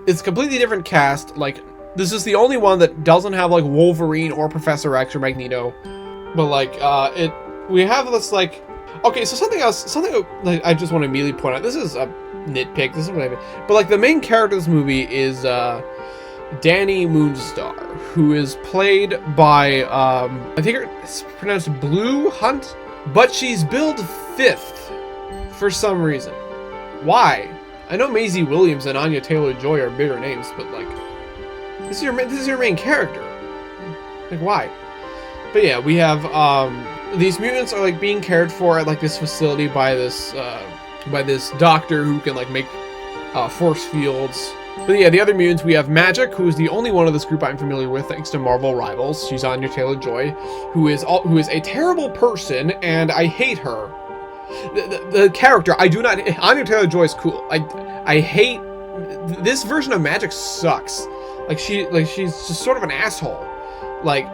It's a completely different cast. Like, this is the only one that doesn't have like Wolverine or Professor X or Magneto. But like, we have this like. Okay, so something like I just want to immediately point out. This is a nitpick. This is what I mean. But like, the main character of this movie is Danny Moonstar, who is played by I think it's pronounced Blue Hunt, but she's billed 5th for some reason. Why? I know Maisie Williams and Anya Taylor-Joy are bigger names, but like, this is your main character. Like, why? But yeah, we have these mutants are like being cared for at like this facility by this doctor who can like make force fields. But yeah, the other mutants, we have Magic, who is the only one of this group I'm familiar with, thanks to Marvel Rivals. She's Anya Taylor-Joy, who is a terrible person, and I hate her. The character, I do not. Anya Taylor-Joy is cool. I hate this version of Magic. Sucks. She's just sort of an asshole. Like,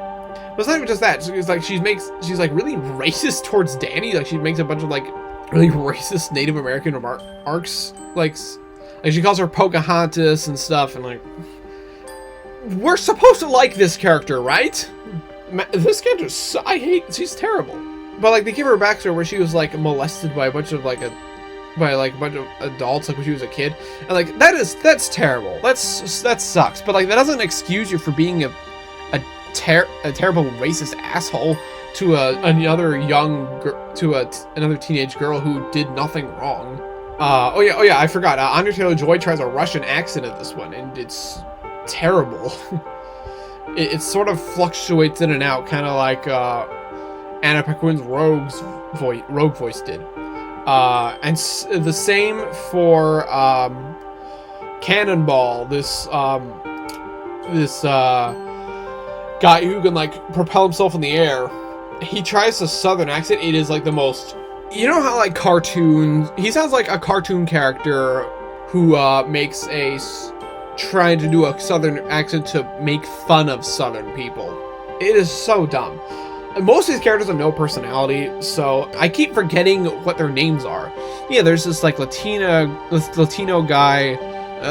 but it's not even just that. She's like really racist towards Danny. Like, she makes a bunch of like really racist Native American remarks. Like she calls her Pocahontas and stuff, and like, we're supposed to like this character, right? This character, she's terrible. But like, they give her a backstory where she was like molested by a bunch of adults, like when she was a kid, and like that's terrible. That sucks. But like, that doesn't excuse you for being a terrible racist asshole to another teenage girl who did nothing wrong. Oh yeah, I forgot. Anya Taylor-Joy tries a Russian accent in this one, and it's terrible. it sort of fluctuates in and out, kind of like Anna Paquin's rogue voice did. And the same for Cannonball, this guy who can like propel himself in the air. He tries a southern accent. It is like the most, you know how like cartoons, he sounds like a cartoon character who makes trying to do a southern accent to make fun of southern people. It is so dumb. Most of these characters have no personality, so I keep forgetting what their names are. Yeah, there's this like Latino guy.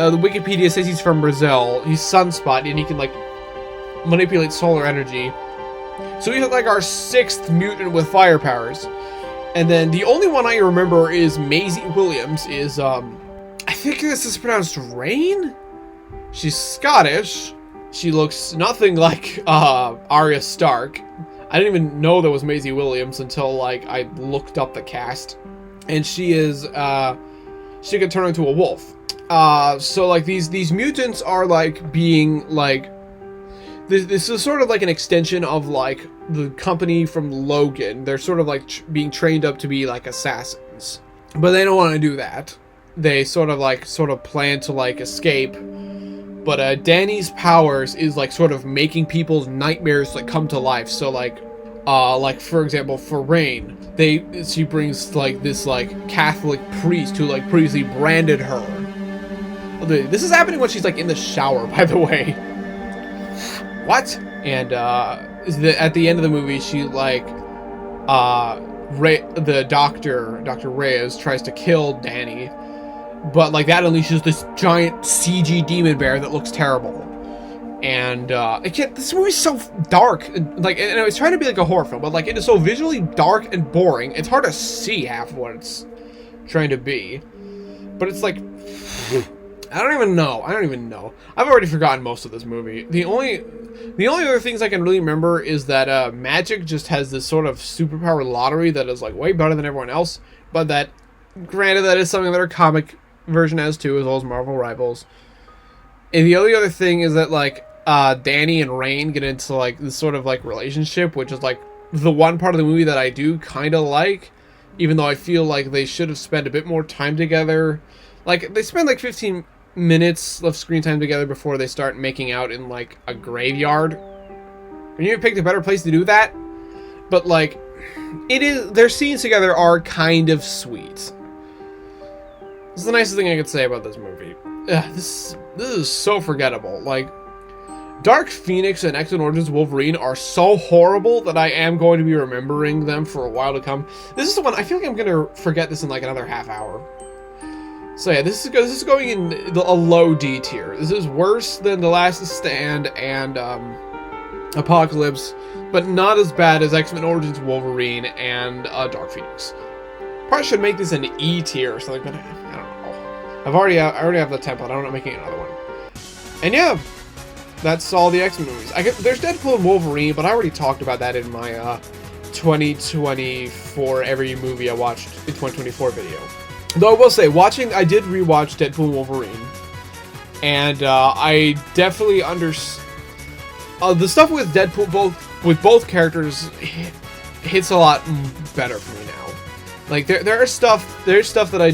The Wikipedia says he's from Brazil. He's Sunspot, and he can like manipulate solar energy. So he's like our 6th mutant with fire powers. And then the only one I remember is Maisie Williams. I think this is pronounced Rain? She's Scottish. She looks nothing like Arya Stark. I didn't even know there was Maisie Williams until like I looked up the cast. And she can turn into a wolf. So like these mutants are like being like, this is sort of like an extension of like the company from Logan. They're sort of like being trained up to be like assassins, but they don't want to do that. They sort of plan to like escape. But Danny's powers is like sort of making people's nightmares like come to life. So like for example, for Rain, she brings like this like Catholic priest who like previously branded her. This is happening when she's like in the shower, by the way. What? And at the end of the movie, she like the Dr. Reyes tries to kill Danny, but like that unleashes this giant CG demon bear that looks terrible. And this movie's so dark, and it's trying to be like a horror film, but like it is so visually dark and boring. It's hard to see half of what it's trying to be. But it's like, I don't even know. I've already forgotten most of this movie. The only other things I can really remember is that Magic just has this sort of superpower lottery that is like way better than everyone else. But that, granted, that is something that our comic version has too, as well as Marvel Rivals. And the only other thing is that like Danny and Rain get into like this sort of like relationship, which is like the one part of the movie that I do kind of like, even though I feel like they should have spent a bit more time together. Like they spend like 15 minutes of screen time together before they start making out in like a graveyard. And you picked a better place to do that, but like, their scenes together are kind of sweet. This is the nicest thing I could say about this movie. Ugh, this is so forgettable. Like, Dark Phoenix and X-Men Origins Wolverine are so horrible that I am going to be remembering them for a while to come. This is the one, I feel like I'm going to forget this in like another half hour. So yeah, this is going in a low D tier. This is worse than The Last Stand and Apocalypse, but not as bad as X-Men Origins Wolverine and Dark Phoenix. Probably should make this an E tier or something, but I don't know. I already have the template. I'm not making another one. And yeah, that's all the X-Men movies. There's Deadpool and Wolverine, but I already talked about that in my 2024 every movie I watched in 2024 video. Though I will say, I did rewatch Deadpool and Wolverine, and I definitely understand the stuff with Deadpool, both characters hits a lot better for me now. Like there's stuff that I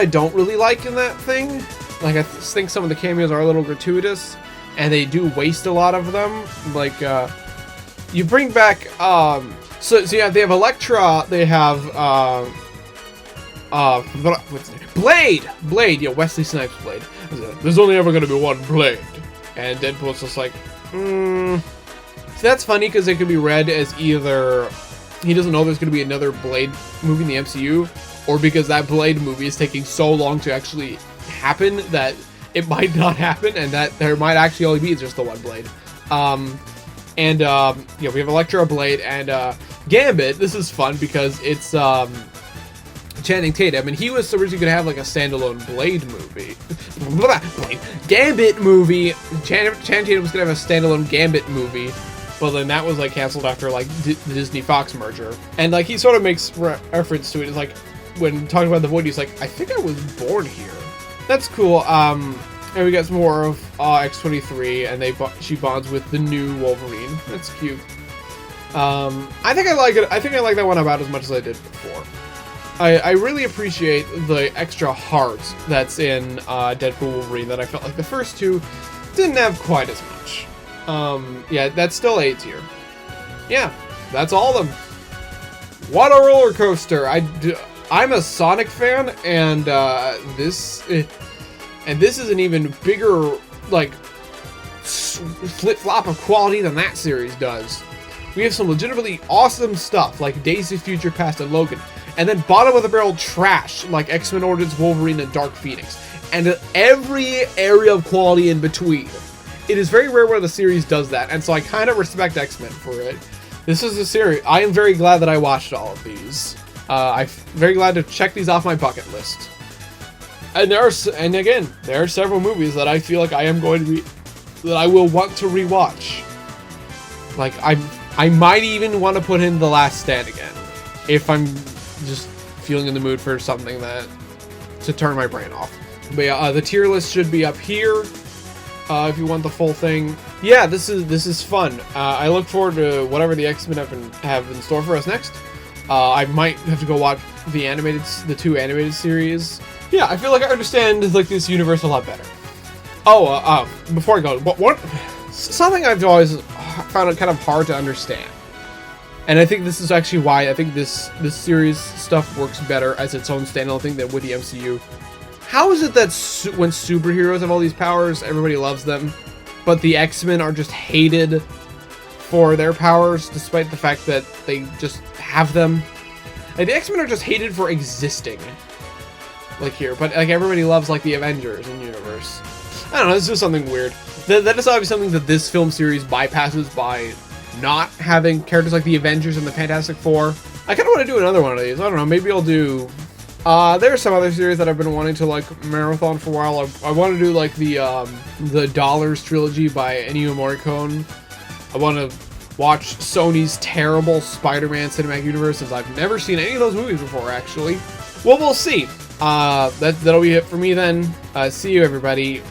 don't really like in that thing. Like I think some of the cameos are a little gratuitous, and they do waste a lot of them. Like you bring back so yeah, they have Elektra, they have what's his name? Blade, yeah, Wesley Snipes Blade. There's only ever gonna be one Blade, and Deadpool's just like, See, that's funny because it could be read as either he doesn't know there's gonna be another Blade movie in the MCU, or because that Blade movie is taking so long to actually happen that it might not happen, and that there might actually only be just the one Blade. Yeah, we have Elektra, Blade, and Gambit. This is fun because it's Channing Tatum, and he was originally going to have like a standalone Blade movie. Gambit movie. Channing Tatum was going to have a standalone Gambit movie, but then that was like canceled after like the Disney Fox merger. And like he sort of makes reference to it. It's like when talking about the Void, he's like, I think I was born here. That's cool. And we got some more of X-23, and she bonds with the new Wolverine. That's cute. I think I like it. I think I like that one about as much as I did before. I really appreciate the extra heart that's in Deadpool Wolverine that I felt like the first two didn't have quite as much. Yeah, that's still A tier. Yeah, that's all of them. What a roller coaster! I'm a Sonic fan, and this is an even bigger like flip-flop of quality than that series does. We have some legitimately awesome stuff like Days of Future Past and Logan, and then bottom of the barrel trash like X-Men Origins Wolverine and Dark Phoenix, and every area of quality in between. It is very rare where the series does that, and so I kind of respect X-Men for it. This is a series. I am very glad that I watched all of these. I'm very glad to check these off my bucket list. And there are several movies that I feel like I will want to rewatch. Like I might even want to put in The Last Stand again, if I'm just feeling in the mood for something to turn my brain off. But yeah, the tier list should be up here. If you want the full thing. Yeah, this is fun. I look forward to whatever the X-Men have in store for us next. I might have to go watch the two animated series. Yeah, I feel like I understand like this universe a lot better. Oh, before I go, something I've always found it kind of hard to understand, and I think this is actually why I think this series stuff works better as its own standalone thing than with the MCU. How is it that when superheroes have all these powers, everybody loves them, but the X-Men are just hated for their powers, despite the fact that they just have them? Like, the X-Men are just hated for existing, like here, but like everybody loves like the Avengers in the universe. I don't know, it's just something weird. That is obviously something that this film series bypasses by not having characters like the Avengers and the Fantastic Four. I kind of want to do another one of these. I don't know, maybe I'll do... there are some other series that I've been wanting to like marathon for a while. I want to do like the Dollars trilogy by Ennio Morricone. I want to watch Sony's terrible Spider-Man Cinematic Universe, since I've never seen any of those movies before, actually. Well, we'll see. That'll be it for me then. See you, everybody.